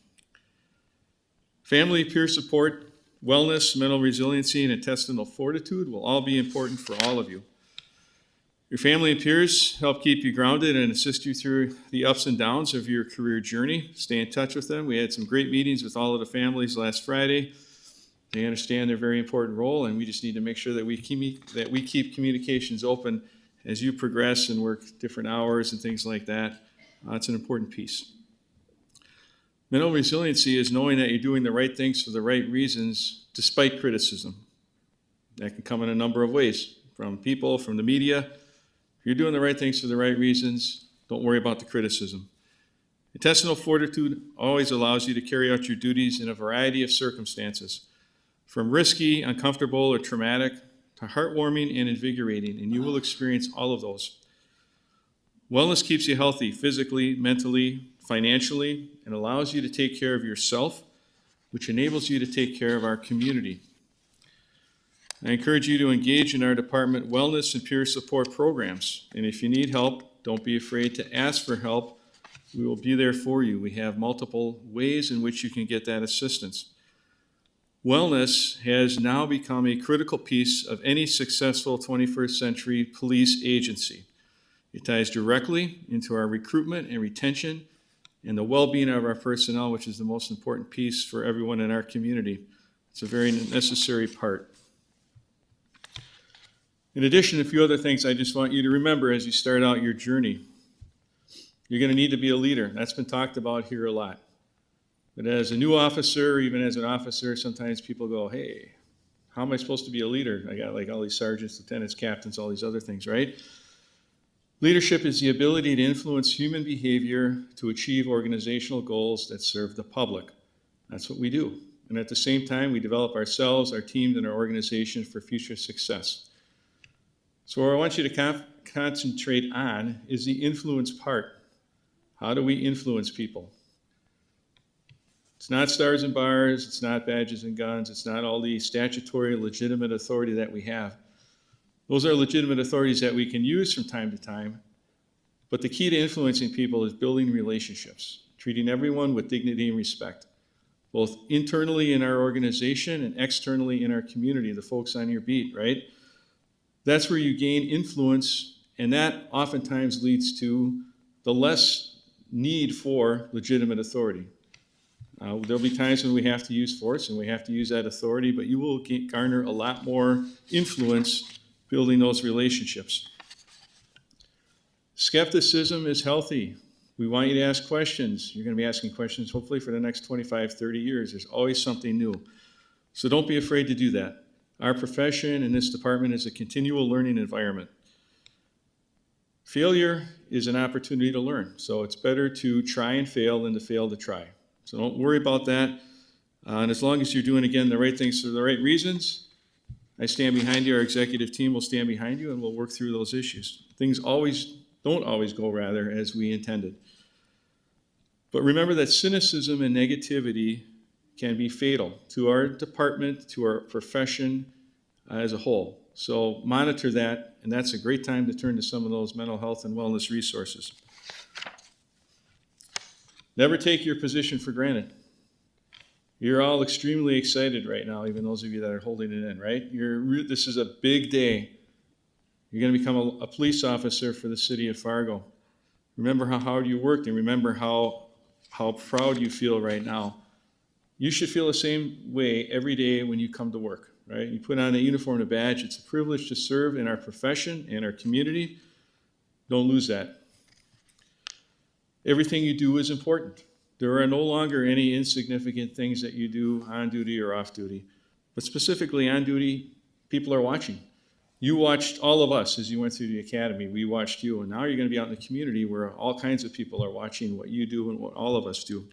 Family, peer support, wellness, mental resiliency, and intestinal fortitude will all be important for all of you. Your family and peers help keep you grounded and assist you through the ups and downs of your career journey. Stay in touch with them. We had some great meetings with all of the families last Friday. They understand their very important role, and we just need to make sure that we keep communications open as you progress and work different hours and things like that. It's an important piece. Mental resiliency is knowing that you're doing the right things for the right reasons despite criticism. That can come in a number of ways, from people, from the media. If you're doing the right things for the right reasons, don't worry about the criticism. Intestinal fortitude always allows you to carry out your duties in a variety of circumstances, from risky, uncomfortable, or traumatic to heartwarming and invigorating, and you will experience all of those. Wellness keeps you healthy physically, mentally, financially, and allows you to take care of yourself, which enables you to take care of our community. I encourage you to engage in our department wellness and peer support programs, and if you need help, don't be afraid to ask for help. We will be there for you. We have multiple ways in which you can get that assistance. Wellness has now become a critical piece of any successful 21st century police agency. It ties directly into our recruitment and retention and the well-being of our personnel, which is the most important piece for everyone in our community. It's a very necessary part. In addition, a few other things I just want you to remember as you start out your journey. You're going to need to be a leader. That's been talked about here a lot. But as a new officer, or even as an officer, sometimes people go, hey, how am I supposed to be a leader? I got like all these sergeants, lieutenants, captains, all these other things, right? Leadership is the ability to influence human behavior to achieve organizational goals that serve the public. That's what we do. And at the same time, we develop ourselves, our teams, and our organization for future success. So what I want you to concentrate on is the influence part. How do we influence people? It's not stars and bars, it's not badges and guns, it's not all the statutory legitimate authority that we have. Those are legitimate authorities that we can use from time to time, but the key to influencing people is building relationships, treating everyone with dignity and respect, both internally in our organization and externally in our community, the folks on your beat, right? That's where you gain influence, and that oftentimes leads to the less need for legitimate authority. There'll be times when we have to use force and we have to use that authority, but you will garner a lot more influence building those relationships. Skepticism is healthy. We want you to ask questions. You're going to be asking questions hopefully for the next 25, 30 years. There's always something new. So don't be afraid to do that. Our profession in this department is a continual learning environment. Failure is an opportunity to learn, so it's better to try and fail than to fail to try. So don't worry about that. And as long as you're doing, again, the right things for the right reasons, I stand behind you. Our executive team will stand behind you, and we'll work through those issues. Things always don't always go rather as we intended. But remember that cynicism and negativity can be fatal to our department, to our profession as a whole. So monitor that, and that's a great time to turn to some of those mental health and wellness resources. Never take your position for granted. You're all extremely excited right now, even those of you that are holding it in, right? This is a big day. You're going to become a police officer for the city of Fargo. Remember how hard you worked, and remember how proud you feel right now. You should feel the same way every day when you come to work, right? You put on a uniform and a badge. It's a privilege to serve in our profession and our community. Don't lose that. Everything you do is important. There are no longer any insignificant things that you do on duty or off duty. But specifically on duty, people are watching. You watched all of us as you went through the academy. We watched you, and now you're going to be out in the community where all kinds of people are watching what you do and what all of us do.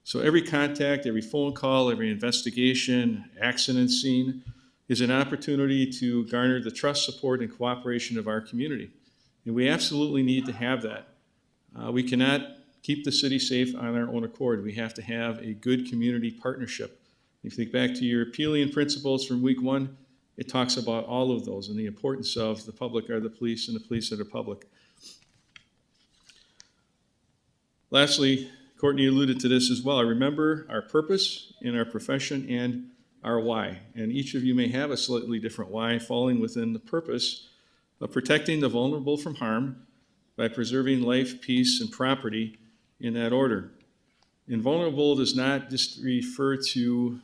So every contact, every phone call, every investigation, accident scene is an opportunity to garner the trust, support, and cooperation of our community. And we absolutely need to have that. We cannot keep the city safe on our own accord. We have to have a good community partnership. If you think back to your Pelian principles from week 1, it talks about all of those and the importance of the public are the police and the police are the public. Lastly, Courtney alluded to this as well. Remember our purpose in our profession and our why. And each of you may have a slightly different why falling within the purpose of protecting the vulnerable from harm by preserving life, peace, and property in that order. And vulnerable does not just refer to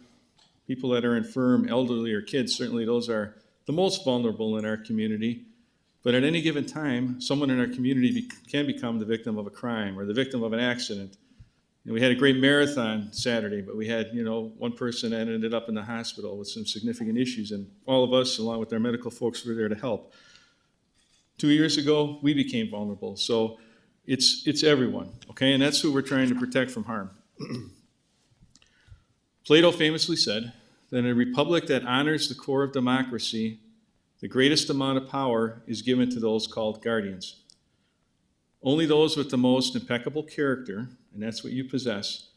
people that are infirm, elderly, or kids. Certainly those are the most vulnerable in our community. But at any given time, someone in our community can become the victim of a crime or the victim of an accident. And we had a great marathon Saturday, but we had, one person that ended up in the hospital with some significant issues, and all of us, along with our medical folks, were there to help. 2 years ago, we became vulnerable. So it's everyone, okay? And that's who we're trying to protect from harm. Plato famously said that in a republic that honors the core of democracy, the greatest amount of power is given to those called guardians. Only those with the most impeccable character, and that's what you possess,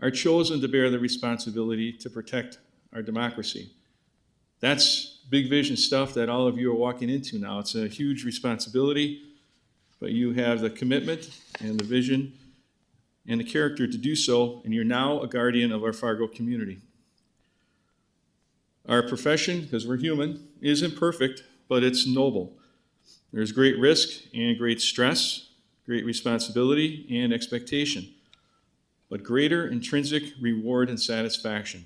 are chosen to bear the responsibility to protect our democracy. That's big vision stuff that all of you are walking into now. It's a huge responsibility, but you have the commitment and the vision and the character to do so, and you're now a guardian of our Fargo community. Our profession, because we're human, is imperfect, but it's noble. There's great risk and great stress, great responsibility and expectation, but greater intrinsic reward and satisfaction.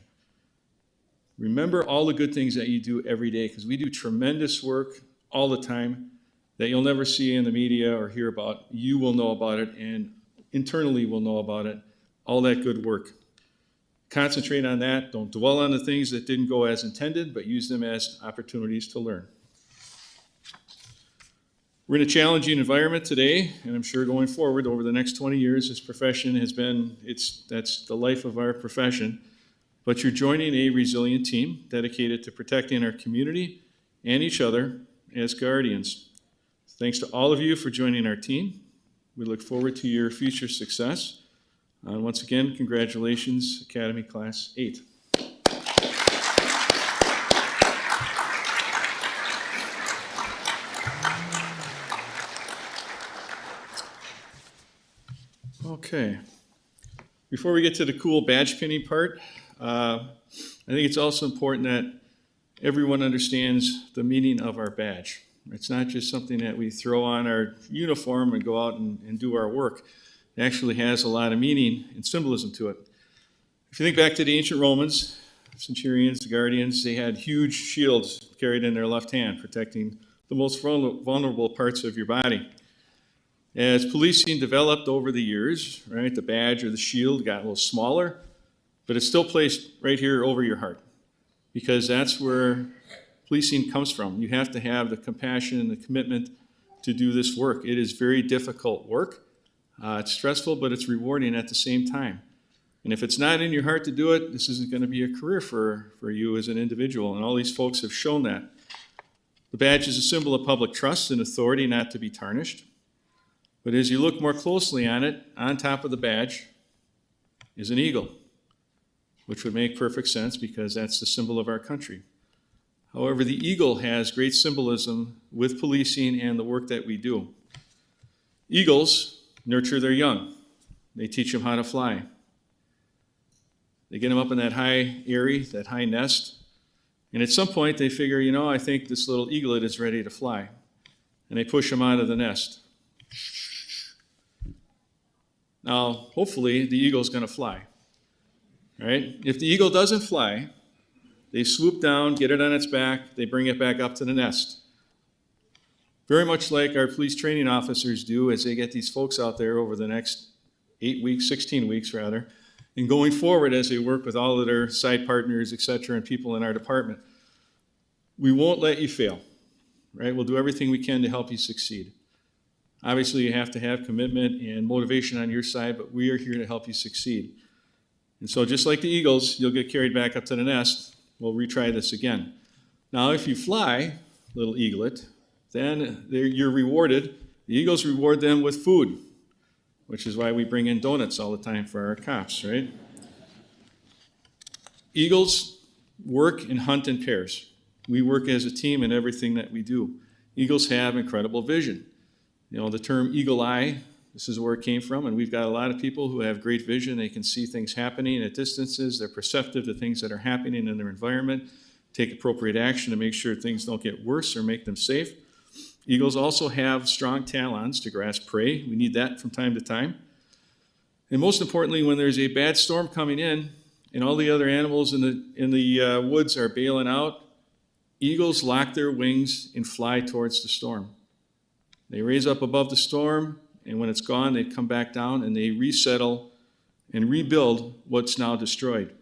Remember all the good things that you do every day, because we do tremendous work all the time that you'll never see in the media or hear about. You will know about it, and internally we'll know about it, all that good work. Concentrate on that. Don't dwell on the things that didn't go as intended, but use them as opportunities to learn. We're in a challenging environment today, and I'm sure going forward over the next 20 years, this profession has been, that's the life of our profession. But you're joining a resilient team dedicated to protecting our community and each other as guardians. Thanks to all of you for joining our team. We look forward to your future success. Once again, congratulations, Academy Class 8. Okay. Before we get to the cool badge pinning part, I think it's also important that everyone understands the meaning of our badge. It's not just something that we throw on our uniform and go out and do our work. It actually has a lot of meaning and symbolism to it. If you think back to the ancient Romans, centurions, the guardians, they had huge shields carried in their left hand, protecting the most vulnerable parts of your body. As policing developed over the years, right, the badge or the shield got a little smaller, but it's still placed right here over your heart, because that's where policing comes from. You have to have the compassion and the commitment to do this work. It is very difficult work. It's stressful, but it's rewarding at the same time. And if it's not in your heart to do it, this isn't going to be a career for you as an individual, and all these folks have shown that. The badge is a symbol of public trust and authority not to be tarnished. But as you look more closely on it, on top of the badge is an eagle, which would make perfect sense because that's the symbol of our country. However, the eagle has great symbolism with policing and the work that we do. Eagles nurture their young. They teach them how to fly. They get them up in that high eyrie, that high nest, and at some point they figure, you know, I think this little eaglet is ready to fly. And they push him out of the nest. Now, hopefully, the eagle's going to fly, right? If the eagle doesn't fly, they swoop down, get it on its back, they bring it back up to the nest. Very much like our police training officers do as they get these folks out there over the next 8 weeks, 16 weeks rather, and going forward as they work with all of their side partners, et cetera, and people in our department. We won't let you fail, right? We'll do everything we can to help you succeed. Obviously, you have to have commitment and motivation on your side, but we are here to help you succeed. And so just like the eagles, you'll get carried back up to the nest. We'll retry this again. Now, if you fly, little eaglet, then you're rewarded. The eagles reward them with food, which is why we bring in donuts all the time for our cops, right? Eagles work and hunt in pairs. We work as a team in everything that we do. Eagles have incredible vision. You know, the term eagle eye, this is where it came from, and we've got a lot of people who have great vision. They can see things happening at distances. They're perceptive to things that are happening in their environment, take appropriate action to make sure things don't get worse or make them safe. Eagles also have strong talons to grasp prey. We need that from time to time. And most importantly, when there's a bad storm coming in and all the other animals in the woods are bailing out, eagles lock their wings and fly towards the storm. They raise up above the storm, and when it's gone, they come back down and they resettle and rebuild what's now destroyed.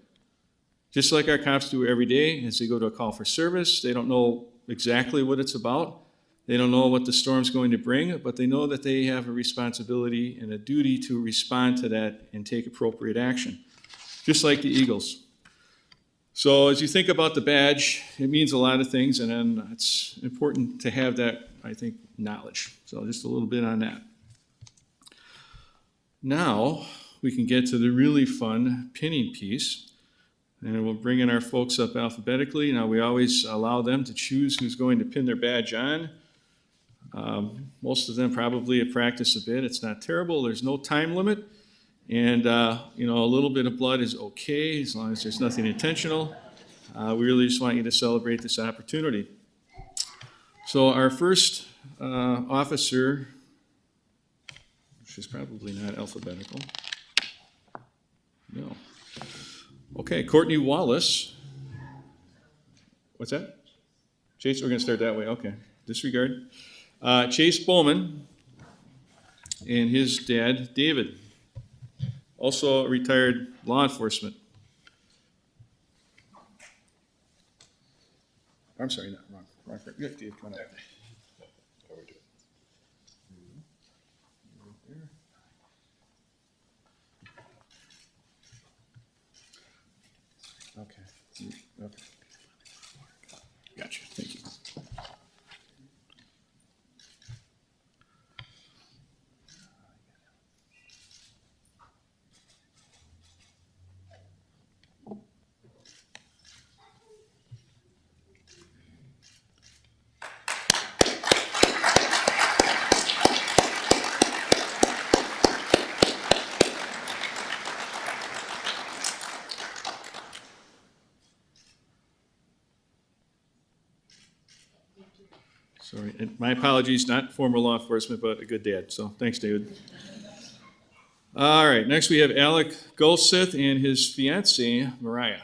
Just like our cops do every day as they go to a call for service, they don't know exactly what it's about. They don't know what the storm's going to bring, but they know that they have a responsibility and a duty to respond to that and take appropriate action, just like the eagles. So as you think about the badge, it means a lot of things, and then it's important to have that, I think, knowledge. So just a little bit on that. Now we can get to the really fun pinning piece, and we'll bring in our folks up alphabetically. Now we always allow them to choose who's going to pin their badge on. Most of them probably have practiced a bit. It's not terrible. There's no time limit. And, you know, a little bit of blood is okay as long as there's nothing intentional. We really just want you to celebrate this opportunity. So our first officer, which is probably not alphabetical. No. Okay, Courtney Wallace. What's that? Chase, we're going to start that way. Okay, disregard. Chase Bowman and his dad, David, also retired law enforcement. I'm sorry, not wrong. Yeah, Dave, come on up. Okay. Okay. Gotcha. Thank you. Sorry, and my apologies, not former law enforcement, but a good dad. So thanks, David. All right, next we have Alec Golseth and his fiancee, Mariah.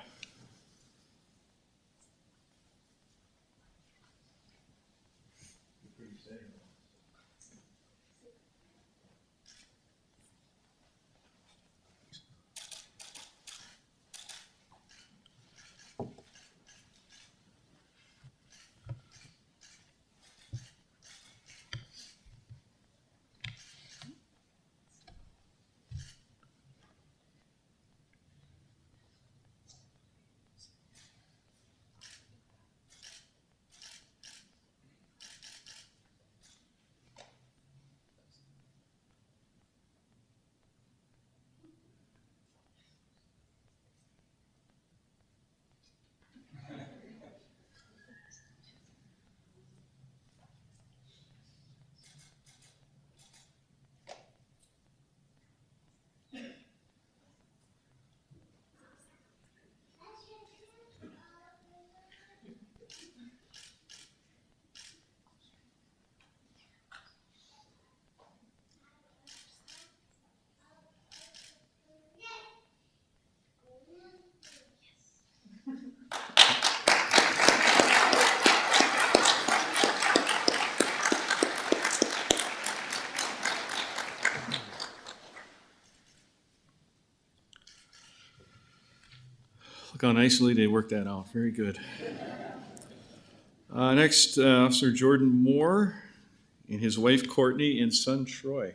Look how nicely they worked that out. Very good. Next, Officer Jordan Moore and his wife Courtney and son Troy.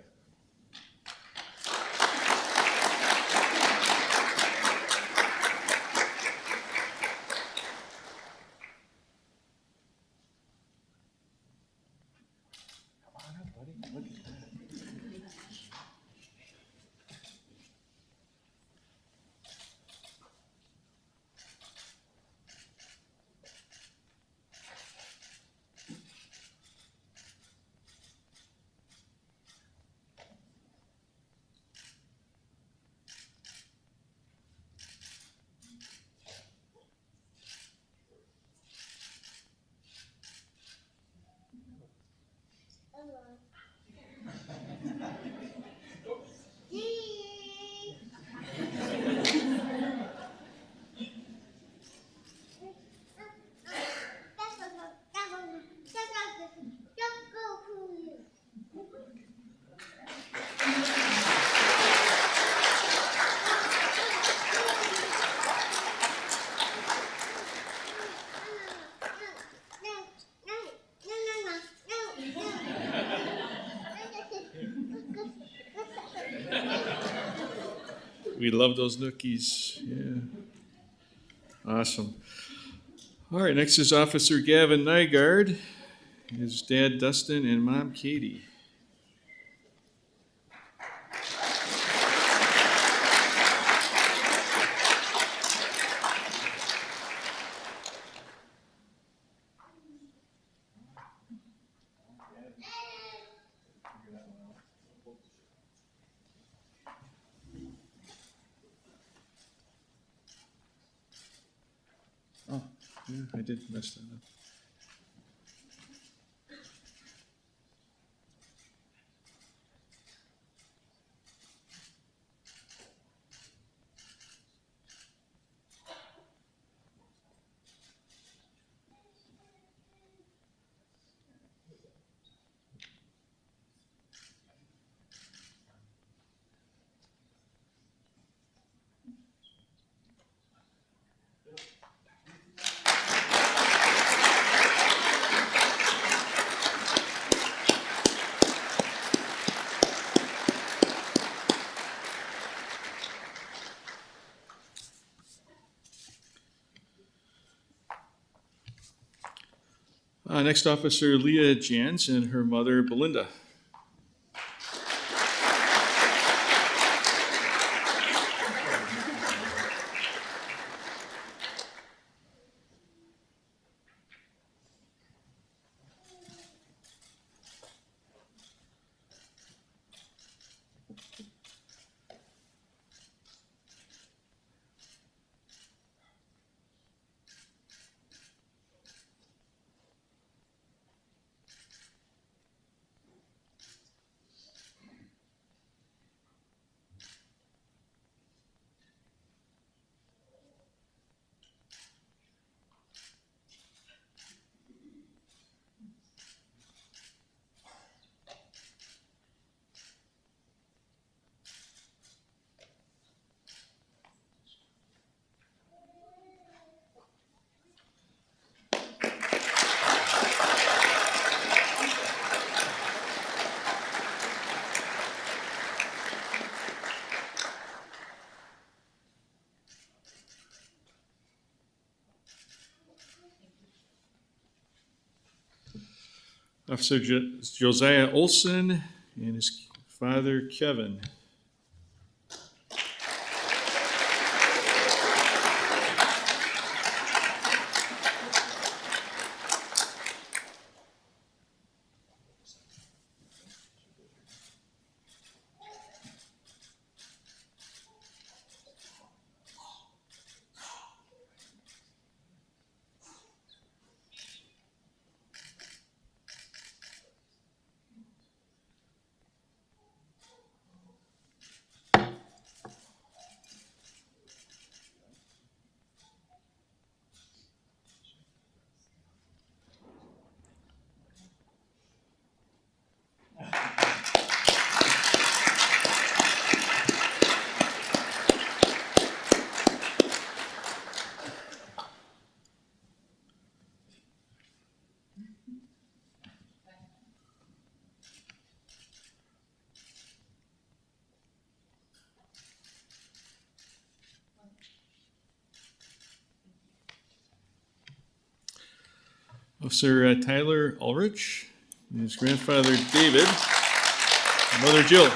We love those nookies. Yeah. Awesome. All right, next is Officer Gavin Nygaard, his dad Dustin, and mom Katie. Oh, yeah, I did mess that up. Next, Officer Leah Jans and her mother Belinda. Officer Josiah Olson and his father Kevin. Officer Tyler Ulrich, and his grandfather David, and mother Jill.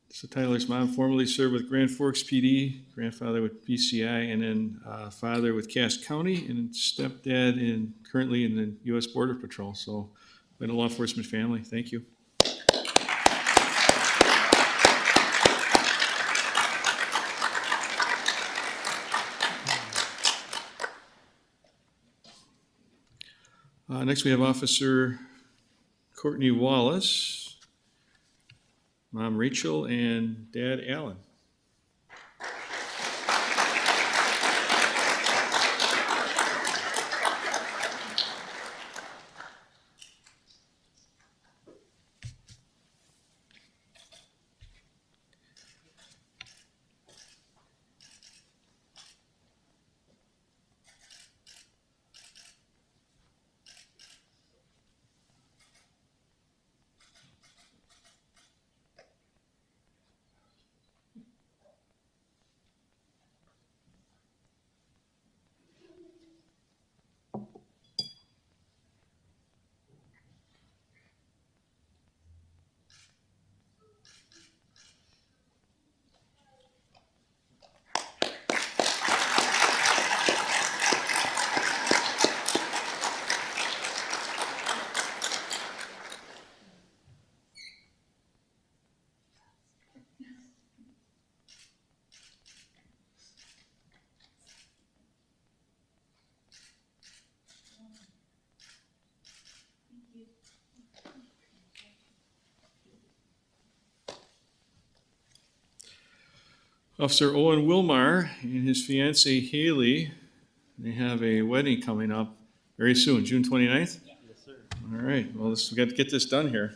So Tyler's mom formerly served with Grand Forks PD, grandfather with BCI, and then father with Cass County, and stepdad currently in the U.S. Border Patrol. So, been a law enforcement family. Thank you. Next, we have Officer Courtney Wallace, Mom Rachel, and Dad Alan. Officer Owen Wilmar and his fiancee Haley, they have a wedding coming up very soon, June 29th? Yes, sir. All right, well, we got to get this done here.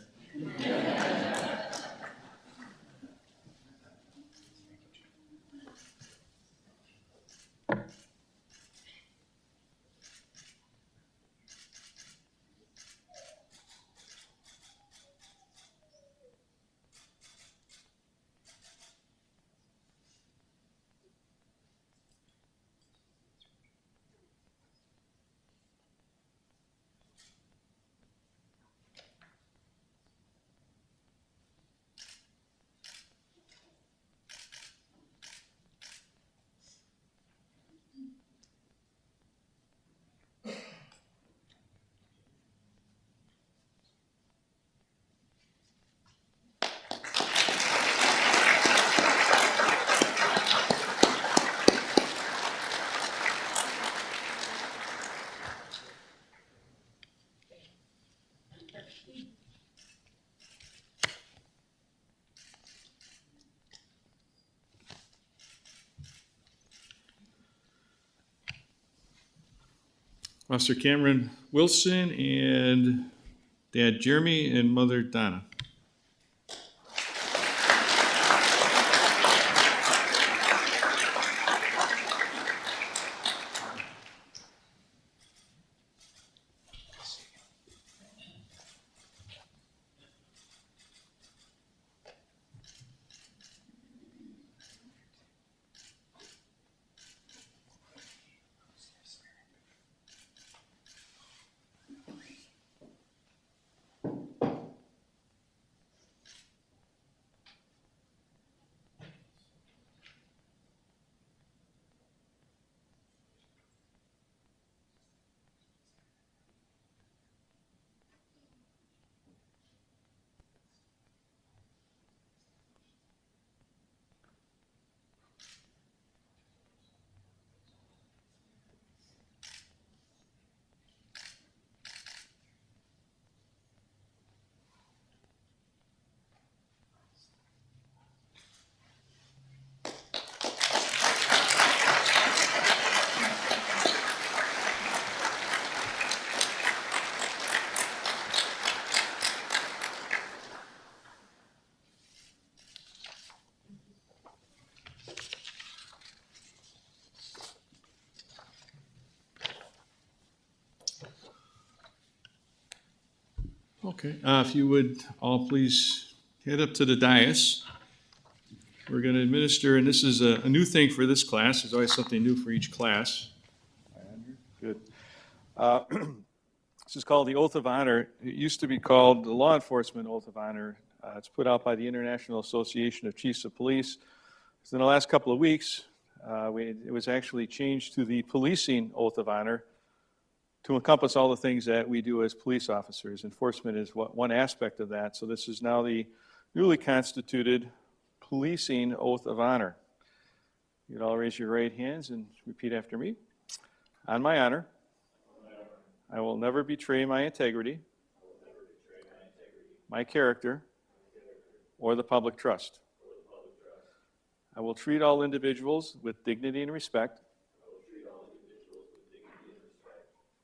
Officer Cameron Wilson and Dad Jeremy and Mother Donna. Okay, if you would all please head up to the dais. We're going to administer, and this is a new thing for this class. There's always something new for each class. Good. This is called the Oath of Honor. It used to be called the Law Enforcement Oath of Honor. It's put out by the International Association of Chiefs of Police. So in the last couple of weeks, it was actually changed to the Policing Oath of Honor to encompass all the things that we do as police officers. Enforcement is one aspect of that. So this is now the newly constituted Policing Oath of Honor. You'd all raise your right hands and repeat after me. On my honor, I will never betray my integrity, my character, or the public trust. I will treat all individuals with dignity and respect,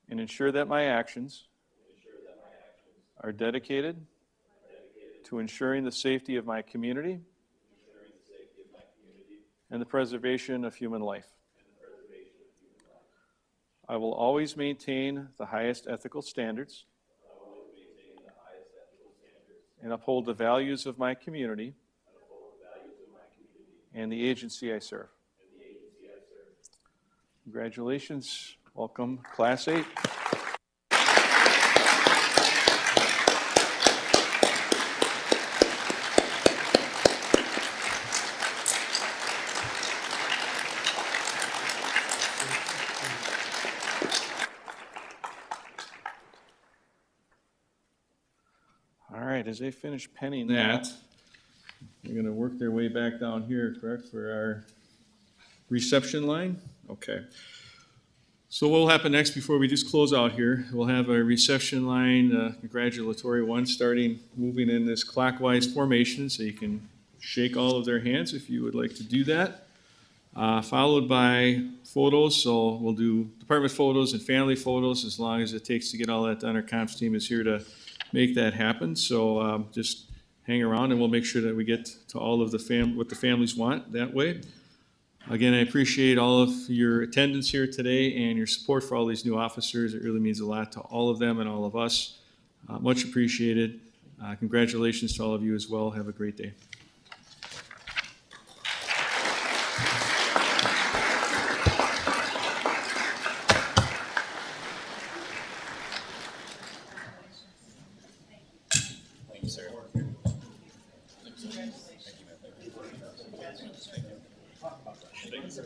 and ensure that my actions are dedicated to ensuring the safety of my community and the preservation of human life. I will always maintain the highest ethical standards and uphold the values of my community and the agency I serve. Congratulations. Welcome, Class 8. All right, as they finish penning that, they're going to work their way back down here, correct, for our reception line? Okay. So what will happen next before we just close out here? We'll have a reception line, congratulatory one, moving in this clockwise formation, so you can shake all of their hands if you would like to do that. Followed by photos, so we'll do department photos and family photos as long as it takes to get all that done. Our comps team is here to make that happen, so just hang around and we'll make sure that we get to all of what the families want that way. Again, I appreciate all of your attendance here today and your support for all these new officers. It really means a lot to all of them and all of us. Much appreciated. Congratulations to all of you as well. Have a great day. Thank you, sir. Thank you, sir.